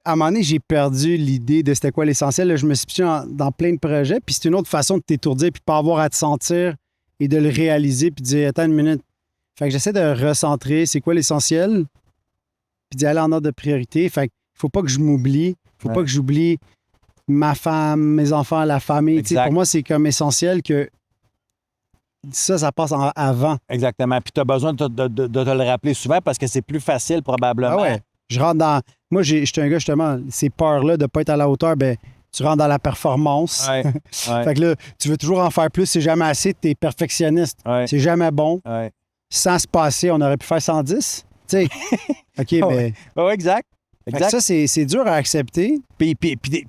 À un moment donné, j'ai perdu l'idée de c'était quoi l'essentiel. Là, je me suis pitché dans plein de projets, puis c'est une autre façon de t'étourdir, puis de pas avoir à te sentir et de le réaliser, puis de dire, attends une minute. Fait que j'essaie de recentrer, c'est quoi l'essentiel, puis d'y aller en ordre de priorité. Fait qu'il faut pas que je m'oublie, faut pas que j'oublie ma femme, mes enfants, la famille. Tu sais, pour moi, c'est comme essentiel que ça passe avant. Exactement. Puis tu as besoin de te le rappeler souvent parce que c'est plus facile probablement. Ah ouais. Je rentre dans... Moi, je suis un gars, justement, ces peurs-là de ne pas être à la hauteur, ben tu rentres dans la performance. Ouais. Fait que là, tu veux toujours en faire plus, c'est jamais assez, tu es perfectionniste. Ouais. C'est jamais bon. Ouais. Sans se passer, on aurait pu faire 110. Tu sais. OK, ben... Ouais, exact. Fait que ça, c'est dur à accepter. Puis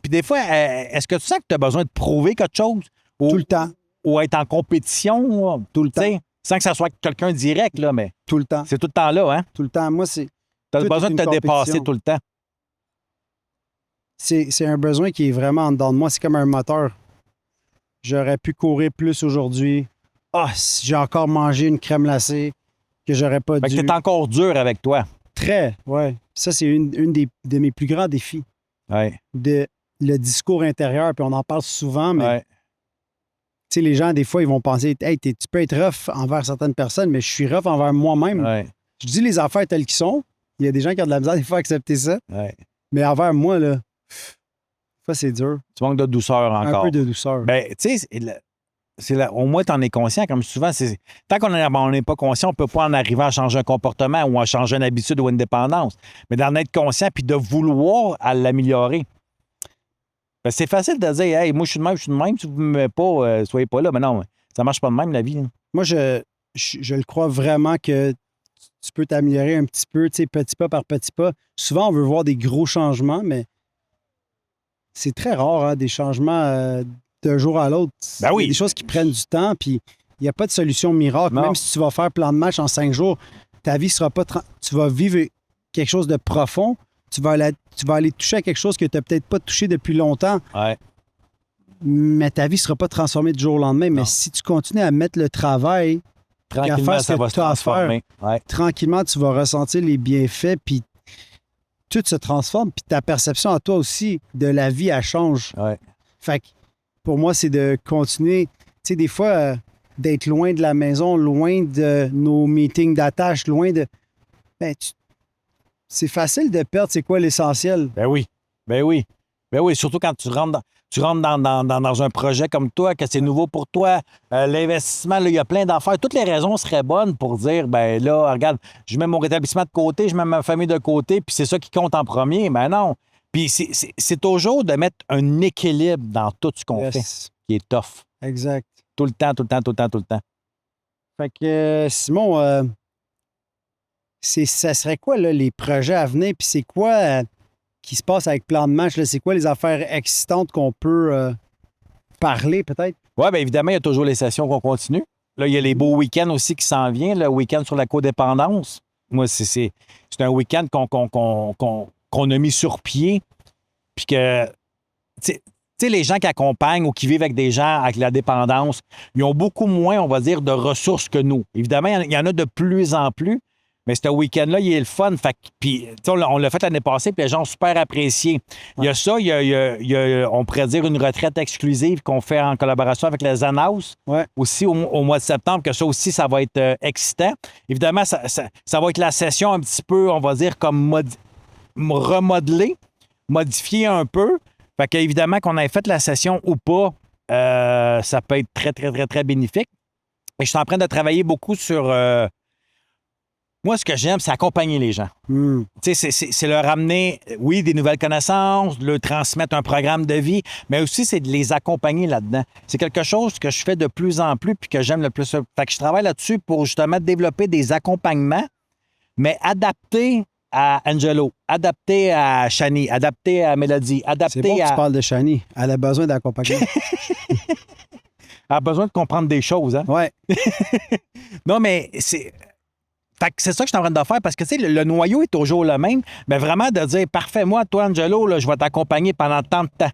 des fois, est-ce que tu sens que tu as besoin de prouver quelque chose? Tout le temps. Ou être en compétition? Tout le temps. Sans que ça soit quelqu'un direct, là, mais Tout le temps. c'est tout le temps là, hein? Tout le temps. Moi, c'est... Tu as Tout besoin est de te une dépasser compétition. tout le temps. C'est un besoin qui est vraiment en dedans de moi. C'est comme un moteur. J'aurais pu courir plus aujourd'hui. Si j'ai encore mangé une crème glacée que j'aurais pas Fait dû. que t'es encore dur avec toi. Très, ouais. Ça, c'est une de mes plus grands défis. Ouais. Le discours intérieur, puis on en parle souvent, mais Ouais. tu sais, les gens, des fois, ils vont penser, hey, tu peux être rough envers certaines personnes, mais je suis rough envers moi-même. Ouais. Je dis les affaires telles qu'elles sont. Il y a des gens qui ont de la misère des fois à accepter ça. Ouais. Mais envers moi, là, ça, c'est dur. Tu manques de douceur encore. Un peu de douceur. Ben, tu sais, au moins, tu en es conscient. Comme souvent, tant qu'on n'est pas conscient, on ne peut pas en arriver à changer un comportement ou à changer une habitude ou une dépendance. Mais d'en être conscient puis de vouloir à l'améliorer. Ben, c'est facile de dire, hey, moi, je suis de même, si vous ne m'aimez pas, soyez pas là. Mais non, ça ne marche pas de même, la vie. Hein. Moi, je le crois vraiment que tu peux t'améliorer un petit peu, tu sais, petit pas par petit pas. Souvent, on veut voir des gros changements, mais c'est très rare, hein, des changements d'un jour à l'autre. Ben oui. Il y a des choses qui prennent du temps, puis il n'y a pas de solution miracle. Non. Même si tu vas faire plein de matchs en 5 jours, ta vie sera pas... Tu vas vivre quelque chose de profond. Tu vas aller toucher à quelque chose que tu n'as peut-être pas touché depuis longtemps, Ouais. mais ta vie ne sera pas transformée du jour au lendemain. Mais Non. si tu continues à mettre le travail, Tranquillement, faire ce ça que va se tu as à faire. transformer. Ouais. tranquillement, tu vas ressentir les bienfaits, puis tout se transforme, puis ta perception à toi aussi de la vie, elle change. Ouais. Fait que pour moi, c'est de continuer, tu sais, des fois, d'être loin de la maison, loin de nos meetings d'attache, loin de... Ben, c'est facile de perdre, c'est quoi l'essentiel? Ben oui. Ben oui. Ben oui, surtout quand tu rentres dans un projet comme toi, que c'est nouveau pour toi. L'investissement, là, il y a plein d'affaires. Toutes les raisons seraient bonnes pour dire, ben là, regarde, je mets mon rétablissement de côté, je mets ma famille de côté, puis c'est ça qui compte en premier. Ben non. Puis c'est toujours de mettre un équilibre dans tout ce qu'on Yes. fait, qui est tough. Exact. Tout le temps, tout le temps, tout le temps, tout le temps. Fait que, Simon, ça serait quoi, là, les projets à venir? Puis c'est quoi qui se passe avec Plan de match? Là? C'est quoi les affaires excitantes qu'on peut parler, peut-être? Oui, bien évidemment, il y a toujours les sessions qu'on continue. Là, il y a les beaux week-ends aussi qui s'en viennent, le week-end sur la codépendance. Moi, c'est un week-end qu'on a mis sur pied. Puis que, tu sais, les gens qui accompagnent ou qui vivent avec des gens avec la dépendance, ils ont beaucoup moins, on va dire, de ressources que nous. Évidemment, il y en a de plus en plus, mais ce week-end-là, il est le fun. Fait puis, on l'a fait l'année passée, puis les gens ont super apprécié. Il y a ça, il y a, on pourrait dire, une retraite exclusive qu'on fait en collaboration avec les Zanaus, Ouais. aussi au mois de septembre, que ça aussi, ça va être excitant. Évidemment, ça va être la session un petit peu, on va dire, comme remodelée, modifiée un peu. Fait qu'évidemment, qu'on ait fait la session ou pas, ça peut être très, très, très, très bénéfique. Et je suis en train de travailler beaucoup sur... moi, ce que j'aime, c'est accompagner les gens. Hmm. Tu sais, c'est leur amener, oui, des nouvelles connaissances, leur transmettre un programme de vie, mais aussi, c'est de les accompagner là-dedans. C'est quelque chose que je fais de plus en plus puis que j'aime le plus. Fait que je travaille là-dessus pour justement développer des accompagnements, mais adaptés à Angelo, adaptés à Shani, adaptés à Mélodie, C'est adaptés bon que tu à... parles de Shani. Elle a besoin d'accompagnement. Elle a besoin de comprendre des choses, hein? Ouais. Non, mais c'est... Fait que c'est ça que je suis en train de faire parce que, tu sais, le noyau est toujours le même, mais vraiment de dire, parfait, moi, toi, Angelo, là, je vais t'accompagner pendant tant de temps.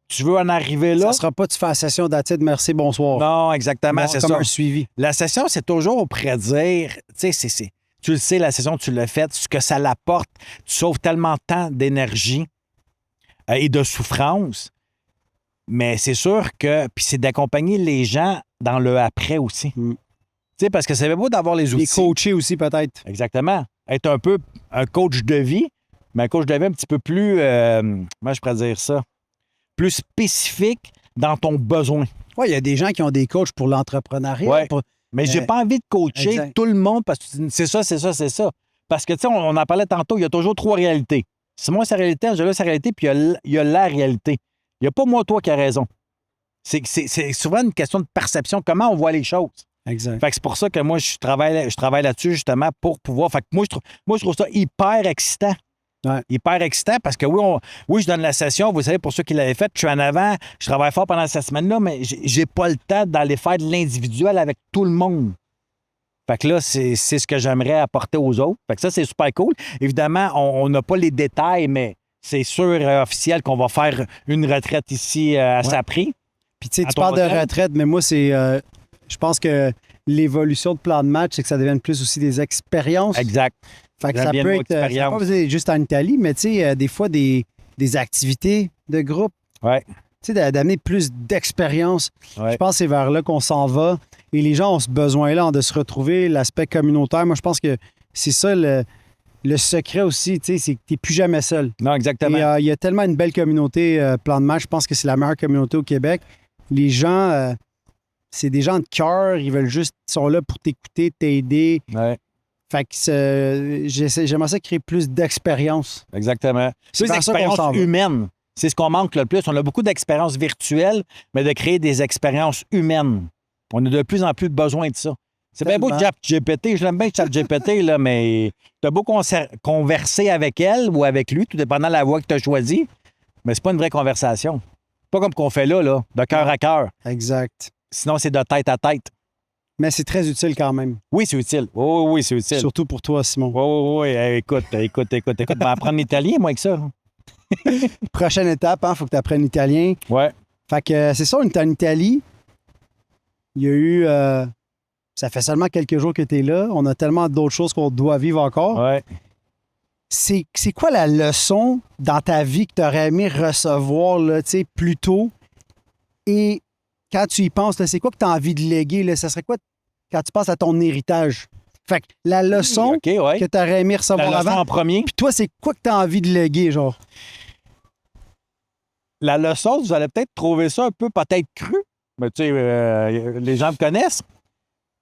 Tu veux en arriver là? Ça sera pas tu fais la session d'attitude, merci, bonsoir. Non, exactement, Non, c'est comme ça. un suivi. La session, c'est toujours au prédire. Tu sais, tu le sais, la session, tu l'as faite, ce que ça l'apporte. Tu sauves tellement de temps, d'énergie et de souffrance. Mais c'est sûr que... Puis c'est d'accompagner les gens dans le après aussi. Mm. Tu sais, parce que c'est beau d'avoir les outils. Les coacher aussi, peut-être. Exactement. Être un peu un coach de vie, mais un coach de vie un petit peu plus... comment je pourrais dire ça? Plus spécifique dans ton besoin. Oui, il y a des gens qui ont des coachs pour l'entrepreneuriat. Ouais. pour- Mais j'ai pas envie de coacher exact. tout le monde parce que c'est ça, c'est ça, c'est ça. Parce que, tu sais, on en parlait tantôt, il y a toujours 3 réalités. C'est moi sa réalité, Angela sa réalité, puis il y a la réalité. Il n'y a pas moi, toi qui as raison. C'est souvent une question de perception, comment on voit les choses. Exact. Fait que c'est pour ça que moi, je travaille là-dessus justement pour pouvoir. Fait que moi, je trouve ça hyper excitant. Ouais. Hyper excitant parce que oui, je donne la session. Vous savez, pour ceux qui l'avaient faite, je suis en avant, je travaille fort pendant cette semaine-là, mais j'ai pas le temps d'aller faire de l'individuel avec tout le monde. Fait que là, c'est ce que j'aimerais apporter aux autres. Fait que ça, c'est super cool. Évidemment, on n'a pas les détails, mais c'est sûr officiel qu'on va faire une retraite ici à Sapri. Puis tu sais, à tu ton parles de hôtel. retraite, mais moi, c'est... je pense que l'évolution de plan de match, c'est que ça devienne plus aussi des expériences. Exact. Fait que Ça ça devient peut une être... ça peut expérience. pas besoin d'être juste en Italie, mais tu sais, des fois, des activités de groupe. Ouais. Tu sais, d'amener plus d'expérience. Ouais. Je pense que c'est vers là qu'on s'en va. Et les gens ont ce besoin-là de se retrouver, l'aspect communautaire. Moi, je pense que c'est ça le secret aussi, tu sais, c'est que tu n'es plus jamais seul. Non, exactement. Et il y a tellement une belle communauté plan de match. Je pense que c'est la meilleure communauté au Québec. Les gens, c'est des gens de cœur. Ils sont là pour t'écouter, t'aider. Ouais, Fait que j'aimerais ça créer plus d'expérience. exactement. C'est Plus vers ça qu'on s'en d'expériences va. humaines. C'est ce qu'on manque le plus. On a beaucoup d'expériences virtuelles, mais de créer des expériences humaines. On a de plus en plus besoin de ça. C'est bien beau Tellement. ChatGPT, je l'aime bien ChatGPT, là, mais t'as beau converser avec elle ou avec lui, tout dépendant de la voix que tu as choisie, mais c'est pas une vraie conversation. Pas comme qu'on fait là, de cœur à cœur. Exact. Sinon, c'est de tête à tête. Mais c'est très utile quand même. Oui, c'est utile. Oui, oui, c'est utile. Surtout pour toi, Simon. Oui, oui, oui. Hey, écoute. Je vais apprendre l'italien, moi, avec ça. Prochaine étape, il faut que tu apprennes l'italien. Ouais. Fait que c'est ça, on est en Italie. Il y a eu. Ça fait seulement quelques jours que tu es là. On a tellement d'autres choses qu'on doit vivre encore. Ouais. C'est quoi la leçon dans ta vie que tu aurais aimé recevoir là, plus tôt? Et quand tu y penses, là, c'est quoi que tu as envie de léguer? Là? Ça serait quoi quand tu penses à ton héritage? Fait que la leçon OK, ouais. que tu aurais aimé recevoir La leçon avant. en premier. Puis toi, c'est quoi que tu as envie de léguer, genre? La leçon, vous allez peut-être trouver ça un peu peut-être cru. Mais tu sais, les gens me connaissent.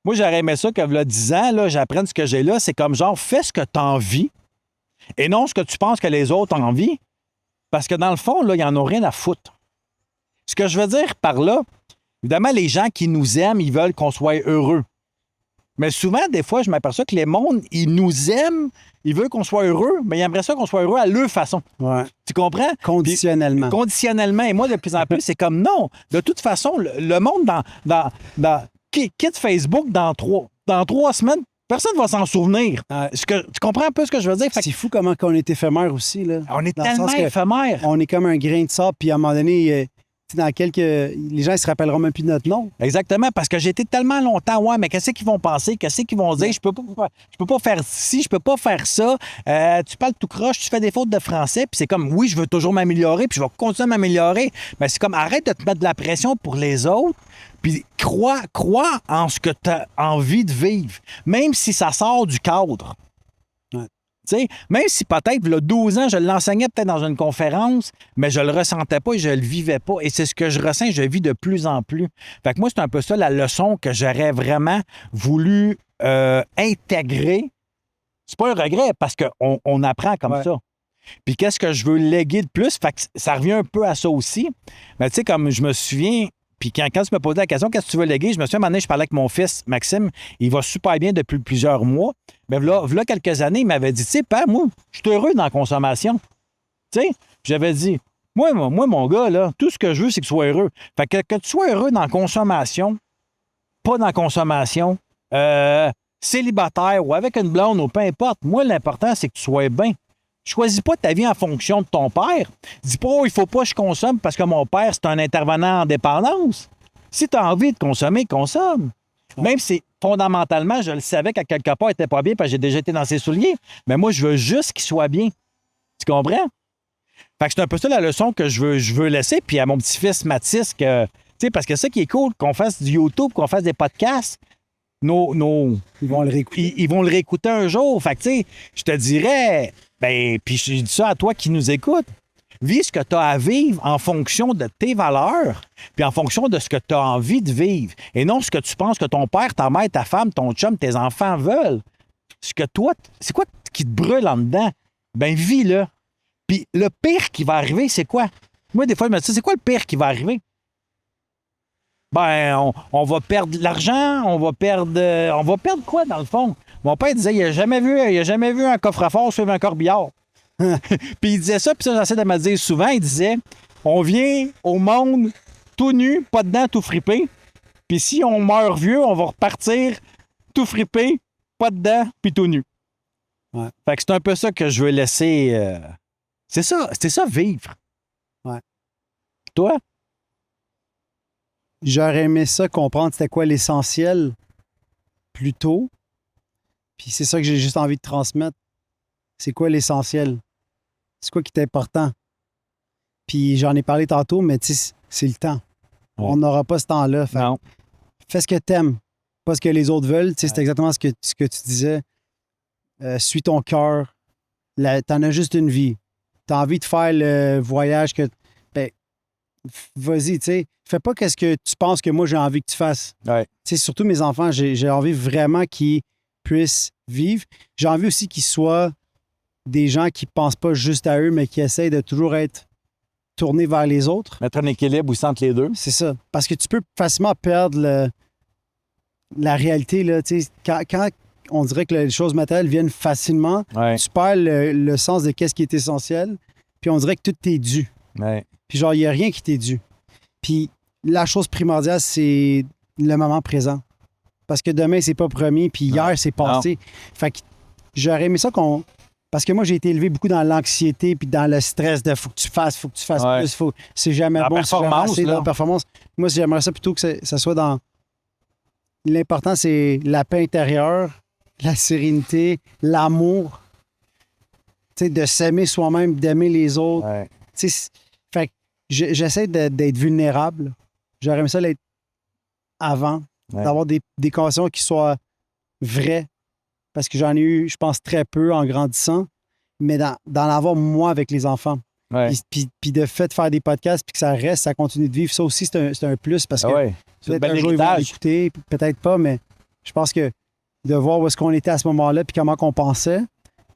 Moi, j'aurais aimé ça que, là, 10 ans, là, j'apprenne ce que j'ai là. C'est comme genre, fais ce que tu as envie et non ce que tu penses que les autres ont envie. Parce que dans le fond, là, ils n'en ont rien à foutre. Ce que je veux dire par là, évidemment, les gens qui nous aiment, ils veulent qu'on soit heureux. Mais souvent, des fois, je m'aperçois que les mondes, ils nous aiment, ils veulent qu'on soit heureux, mais ils aimeraient ça qu'on soit heureux à leur façon. Ouais. Tu comprends? Conditionnellement. Puis, conditionnellement. Et moi, de plus en plus, c'est comme non. De toute façon, le monde quitte Facebook dans 3 semaines, personne ne va s'en souvenir. Tu comprends un peu ce que je veux dire? Fait que C'est fou comment on est éphémère aussi. Là. on est Dans le tellement sens que éphémère. On est comme un grain de sable, puis à un moment donné, les gens ne se rappelleront même plus de notre nom. Exactement, parce que j'ai été tellement longtemps, ouais, mais qu'est-ce qu'ils vont penser? Qu'est-ce qu'ils vont dire? Je peux pas faire ci, je peux pas faire ça. Tu parles tout croche, tu fais des fautes de français, puis c'est comme, oui, je veux toujours m'améliorer, puis je vais continuer à m'améliorer. Mais c'est comme, arrête de te mettre de la pression pour les autres, puis crois en ce que tu as envie de vivre, même si ça sort du cadre. T'sais, même si peut-être, il y a 12 ans, je l'enseignais peut-être dans une conférence, mais je le ressentais pas et je le vivais pas. Et c'est ce que je ressens et je vis de plus en plus. Fait que moi, c'est un peu ça la leçon que j'aurais vraiment voulu intégrer. C'est pas un regret parce qu'on apprend comme ça. Puis qu'est-ce que je veux léguer de plus? Fait que ça revient un peu à ça aussi. Mais tu sais, comme je me souviens... Puis quand tu me posais la question, qu'est-ce que tu veux léguer? Je me souviens, un moment donné, je parlais avec mon fils, Maxime. Il va super bien depuis plusieurs mois. Mais là quelques années, il m'avait dit, tu sais, père, moi, je suis heureux dans la consommation. Tu sais, j'avais dit, moi, mon gars, là, tout ce que je veux, c'est que tu sois heureux. Fait que tu sois heureux dans la consommation, pas dans la consommation, célibataire ou avec une blonde ou peu importe. Moi, l'important, c'est que tu sois bien. Choisis pas ta vie en fonction de ton père. Dis pas, il faut pas que je consomme parce que mon père, c'est un intervenant en dépendance. Si tu as envie de consommer, consomme. Même si fondamentalement, je le savais qu'à quelque part, il n'était pas bien parce que j'ai déjà été dans ses souliers. Mais moi, je veux juste qu'il soit bien. Tu comprends? Fait que c'est un peu ça la leçon que je veux laisser. Puis à mon petit-fils Mathis, parce que ça qui est cool, qu'on fasse du YouTube, qu'on fasse des podcasts, ils vont le réécouter. Ils vont le réécouter un jour. Fait que, tu sais, je te dirais, puis je dis ça à toi qui nous écoutes, vis ce que tu as à vivre en fonction de tes valeurs, puis en fonction de ce que tu as envie de vivre. Et non ce que tu penses que ton père, ta mère, ta femme, ton chum, tes enfants veulent. Ce que toi, c'est quoi qui te brûle en dedans? Vis-le. Puis le pire qui va arriver, c'est quoi? Moi, des fois, je me dis, c'est quoi le pire qui va arriver? On va perdre de l'argent, on va perdre quoi, dans le fond? Mon père disait, il n'a jamais vu un coffre-fort suivre un corbillard. Puis il disait ça, puis ça, j'essaie de me le dire souvent. Il disait, on vient au monde tout nu, pas dedans, tout fripé. Puis si on meurt vieux, on va repartir tout fripé, pas dedans, puis tout nu. Ouais. Fait que c'est un peu ça que je veux laisser. C'est ça, vivre. Ouais. Toi? J'aurais aimé ça comprendre c'était quoi l'essentiel plus tôt. Puis c'est ça que j'ai juste envie de transmettre. C'est quoi l'essentiel? C'est quoi qui est important? Puis j'en ai parlé tantôt, mais tu sais, c'est le temps. Ouais. On n'aura pas ce temps-là. Non. Fais ce que t'aimes, pas ce que les autres veulent. Tu sais, c'est exactement ce que tu disais. Suis ton cœur. T'en as juste une vie. T'as envie de faire le voyage que... vas-y, tu sais. Fais pas qu'est-ce que tu penses que moi, j'ai envie que tu fasses. Ouais. Tu sais, surtout mes enfants, j'ai envie vraiment qu'ils puissent vivre. J'ai envie aussi qu'ils soient des gens qui pensent pas juste à eux, mais qui essayent de toujours être tournés vers les autres. Mettre un équilibre où ils sentent les deux. C'est ça. Parce que tu peux facilement perdre la réalité, là, tu sais, quand on dirait que les choses matérielles viennent facilement, Ouais. tu perds le sens de qu'est-ce qui est essentiel, puis on dirait que tout t'est dû. Ouais. Puis genre, il n'y a rien qui t'est dû. Puis la chose primordiale, c'est le moment présent. Parce que demain, c'est pas promis, puis hier, c'est passé. Fait que j'aurais aimé ça qu'on... Parce que moi, j'ai été élevé beaucoup dans l'anxiété puis dans le stress de faut que tu fasses Ouais. plus, c'est jamais La bon, c'est jamais performance, assez, là. la performance. Moi, j'aimerais ça plutôt que ça soit dans... L'important, c'est la paix intérieure, la sérénité, l'amour, tu sais, de s'aimer soi-même, d'aimer les autres. Ouais. Tu sais, fait que j'essaie d'être vulnérable. J'aurais aimé ça l'être avant, Ouais. d'avoir des conversations qui soient vraies, parce que j'en ai eu, je pense, très peu en grandissant, mais d'en avoir moi avec les enfants. Ouais. Puis de fait de faire des podcasts, puis que ça reste, ça continue de vivre, ça aussi, c'est un plus, parce que Ah ouais. C'est un peut-être bel un jour, ils vont héritage. l'écouter, puis peut-être pas, mais je pense que de voir où est-ce qu'on était à ce moment-là, puis comment qu'on pensait,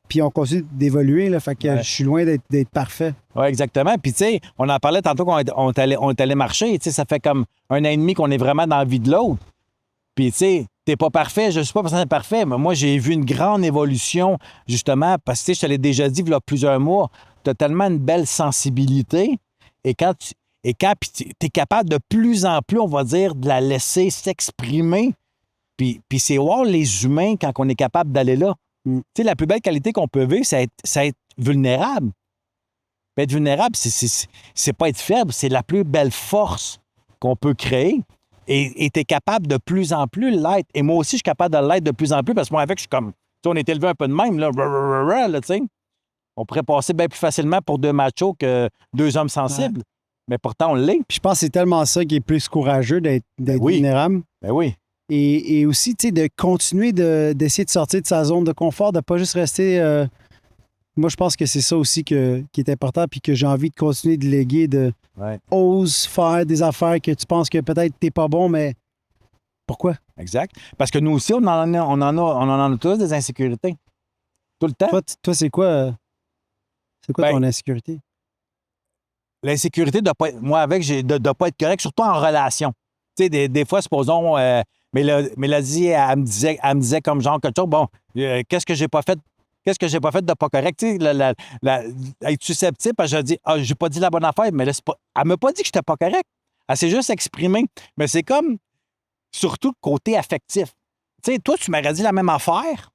puis on continue d'évoluer, là, fait que Ouais. je suis loin d'être parfait. Oui, exactement. Puis, tu sais, on en parlait tantôt qu'on est allé marcher. Tu sais, ça fait comme 1 an et demi qu'on est vraiment dans la vie de l'autre. Puis, tu sais, t'es pas parfait, je suis pas personne parfait, mais moi, j'ai vu une grande évolution, justement, parce que, tu sais, je te l'ai déjà dit, il y a plusieurs mois, tu as tellement une belle sensibilité. Et quand tu es capable de plus en plus, on va dire, de la laisser s'exprimer. Puis c'est voir les humains quand on est capable d'aller là. Tu sais, la plus belle qualité qu'on peut vivre, c'est être vulnérable. Puis être vulnérable, c'est pas être faible, c'est la plus belle force qu'on peut créer. Et tu es capable de plus en plus l'être. Et moi aussi, je suis capable de l'être de plus en plus parce que moi, avec, je suis comme. Tu sais, on est élevé un peu de même, là, tu sais. On pourrait passer bien plus facilement pour 2 machos que 2 hommes sensibles. Mais pourtant, on l'est. Puis je pense que c'est tellement ça qui est plus courageux d'être oui. vulnérable. Ben oui. Et aussi, tu sais, de continuer d'essayer de sortir de sa zone de confort, de pas juste rester... moi, je pense que c'est ça aussi qui est important, puis que j'ai envie de continuer de léguer, Ouais. ose faire des affaires que tu penses que peut-être t'es pas bon, mais pourquoi? Exact. Parce que nous aussi, on en a tous des insécurités. Tout le temps. Toi, c'est quoi Ben, ton insécurité? L'insécurité de pas être, moi avec de pas être correct, surtout en relation. Tu sais, des fois, supposons, Mélodie, elle me disait comme genre quelque chose, bon, qu'est-ce que j'ai pas fait de pas correct? Tu sais, être susceptible, parce que je dis, j'ai pas dit la bonne affaire, mais là, c'est pas. Elle m'a pas dit que j'étais pas correct. Elle s'est juste exprimée. Mais c'est comme, surtout, côté affectif. Tu sais, toi, tu m'aurais dit la même affaire.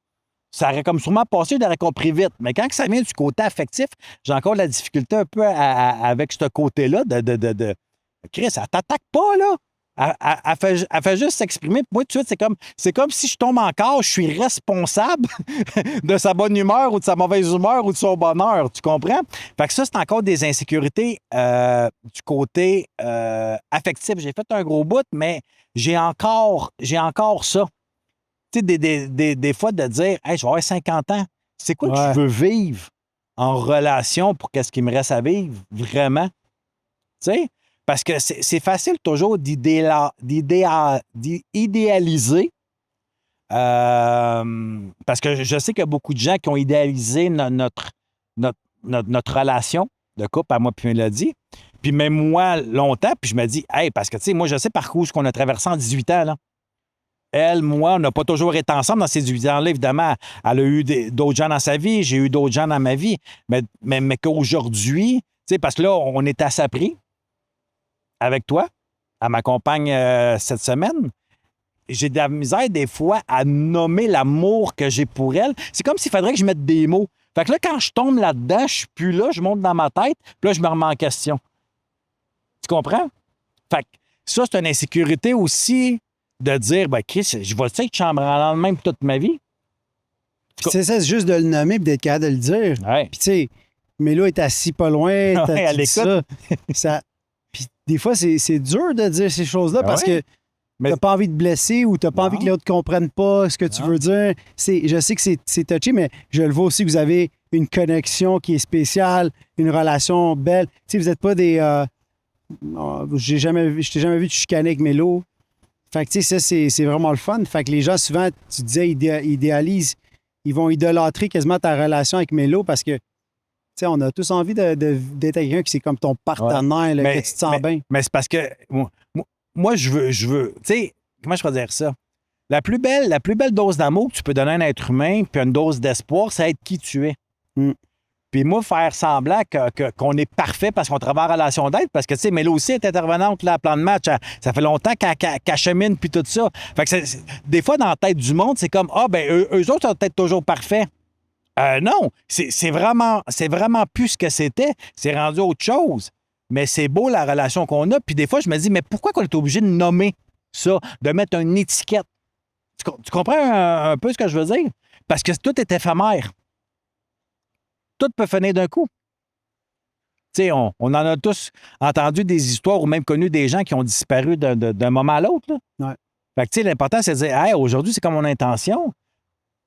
Ça aurait comme sûrement passé, je l'aurais compris vite. Mais quand ça vient du côté affectif, j'ai encore de la difficulté un peu avec ce côté-là de Chris, elle t'attaque pas, là. Elle fait juste s'exprimer. Puis moi, tout de suite, c'est comme si je tombe encore, je suis responsable de sa bonne humeur ou de sa mauvaise humeur ou de son bonheur. Tu comprends? Fait que ça, c'est encore des insécurités du côté affectif. J'ai fait un gros bout, mais j'ai encore ça. Tu sais, des fois, de dire, hey, je vais avoir 50 ans. C'est quoi que je veux vivre en relation pour qu'est-ce qu'il me reste à vivre, vraiment? Tu sais? Parce que c'est facile toujours d'idéaliser. Parce que je sais qu'il y a beaucoup de gens qui ont idéalisé notre relation de couple à moi puis Mélodie. Puis même moi, longtemps, puis je me dis, hey, parce que, tu sais, moi, je sais par où ce qu'on a traversé en 18 ans, là. Elle, moi, on n'a pas toujours été ensemble dans ces 18 ans-là. Évidemment, elle a eu d'autres gens dans sa vie, j'ai eu d'autres gens dans ma vie. Mais qu'aujourd'hui, tu sais, parce que là, on est à sa prix avec toi. Elle m'accompagne cette semaine. J'ai de la misère, des fois, à nommer l'amour que j'ai pour elle. C'est comme s'il faudrait que je mette des mots. Fait que là, quand je tombe là-dedans, je suis plus là, je monte dans ma tête, puis là, je me remets en question. Tu comprends? Fait que ça, c'est une insécurité aussi de dire, ben Chris, je vais être chambranlant de même toute ma vie. C'est ça, c'est juste de le nommer et d'être capable de le dire. Ouais. Puis tu sais, Mélo est assis pas loin, elle tu dis ça. Puis des fois, c'est dur de dire ces choses-là parce que t'as pas envie de blesser ou t'as pas envie que les autres comprennent pas ce que tu veux dire. Je sais que c'est touché, mais je le vois aussi que vous avez une connexion qui est spéciale, une relation belle. Tu sais, vous n'êtes pas des... je t'ai jamais vu te chicaner avec Mélo. Fait que, tu sais, ça, c'est vraiment le fun. Fait que les gens, souvent, tu disais, idéalisent, ils vont idolâtrer quasiment ta relation avec Mélo parce que, tu sais, on a tous envie d'être quelqu'un qui c'est comme ton partenaire, là, que tu te sens bien. Mais c'est parce que moi, je veux, tu sais, comment je peux dire ça? La plus belle dose d'amour que tu peux donner à un être humain, puis une dose d'espoir, c'est être qui tu es. Mm. Puis moi, faire semblant qu'on est parfait parce qu'on travaille en relation d'aide, parce que, tu sais, Mélo aussi est intervenante là, à plan de match. Ça fait longtemps qu'elle chemine, puis tout ça. Fait que des fois, dans la tête du monde, c'est comme, eux autres sont peut-être toujours parfaits. Non, c'est vraiment plus ce que c'était. C'est rendu autre chose. Mais c'est beau la relation qu'on a. Puis des fois, je me dis, mais pourquoi qu'on est obligé de nommer ça, de mettre une étiquette? Tu comprends un peu ce que je veux dire? Parce que tout est éphémère. Tout peut finir d'un coup. Tu sais, on en a tous entendu des histoires ou même connu des gens qui ont disparu d'un moment à l'autre. Là. Ouais. Fait que, tu sais, l'important, c'est de dire, hey, aujourd'hui, c'est comme mon intention.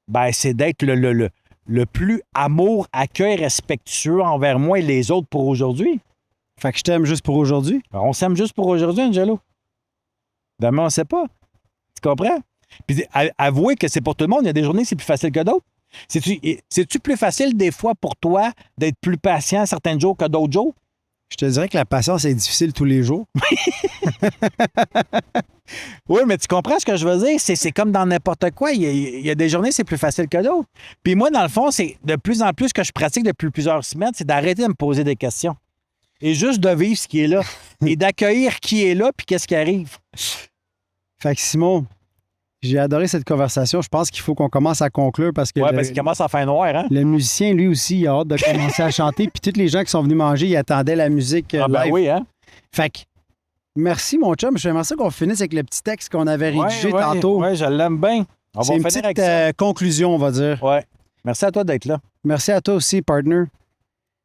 Ben, c'est d'être le plus amour, accueil, respectueux envers moi et les autres pour aujourd'hui. Fait que je t'aime juste pour aujourd'hui. On s'aime juste pour aujourd'hui, Angelo. Demain, on ne sait pas. Tu comprends? Puis avouer que c'est pour tout le monde. Il y a des journées, c'est plus facile que d'autres. C'est-tu plus facile des fois pour toi d'être plus patient certains jours que d'autres jours? Je te dirais que la patience est difficile tous les jours. Oui, mais tu comprends ce que je veux dire? C'est comme dans n'importe quoi. Il y a des journées, c'est plus facile que d'autres. Puis moi, dans le fond, c'est de plus en plus que je pratique depuis plusieurs semaines, c'est d'arrêter de me poser des questions. Et juste de vivre ce qui est là. Et d'accueillir qui est là puis qu'est-ce qui arrive. Fait que Simon, j'ai adoré cette conversation. Je pense qu'il faut qu'on commence à conclure parce que Oui, parce qu'il commence à faire noir, hein? le musicien, lui aussi, il a hâte de commencer à chanter. Puis tous les gens qui sont venus manger, ils attendaient la musique live. Oui, hein? Fait que, merci, mon chum. J'aimerais ça qu'on finisse avec le petit texte qu'on avait rédigé tantôt. Oui, je l'aime bien. On C'est va une finir petite avec ça. conclusion, on va dire. Oui. Merci à toi d'être là. Merci à toi aussi, partner.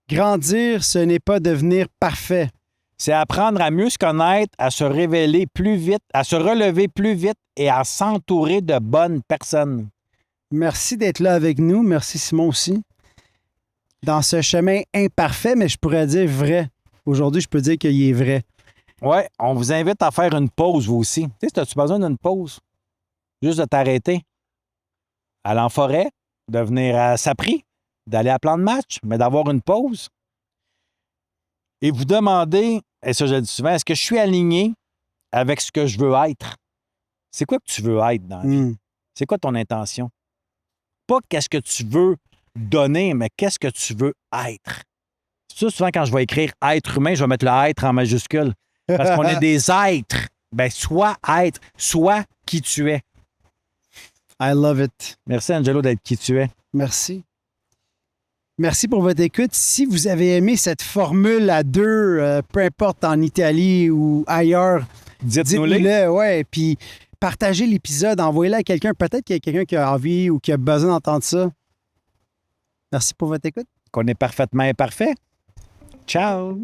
Grandir, ce n'est pas devenir parfait. C'est apprendre à mieux se connaître, à se révéler plus vite, à se relever plus vite et à s'entourer de bonnes personnes. Merci d'être là avec nous. Merci, Simon, aussi. Dans ce chemin imparfait, mais je pourrais dire vrai. Aujourd'hui, je peux dire qu'il est vrai. Oui, on vous invite à faire une pause, vous aussi. Tu sais, as-tu besoin d'une pause? Juste de t'arrêter. Aller en forêt, de venir à Sapri, d'aller à plan de match, mais d'avoir une pause. Et vous demandez, et ça je le dis souvent, est-ce que je suis aligné avec ce que je veux être? C'est quoi que tu veux être dans la vie? C'est quoi ton intention? Pas qu'est-ce que tu veux donner, mais qu'est-ce que tu veux être? C'est ça, souvent, quand je vais écrire « être humain », je vais mettre le « être » en majuscule. Parce qu'on est des êtres. Ben, sois être, sois qui tu es. I love it. Merci, Angelo, d'être qui tu es. Merci. Merci pour votre écoute. Si vous avez aimé cette formule à deux, peu importe en Italie ou ailleurs, dites-nous-le. Ouais, puis partagez l'épisode, envoyez-le à quelqu'un. Peut-être qu'il y a quelqu'un qui a envie ou qui a besoin d'entendre ça. Merci pour votre écoute. Qu'on est parfaitement imparfait. Ciao!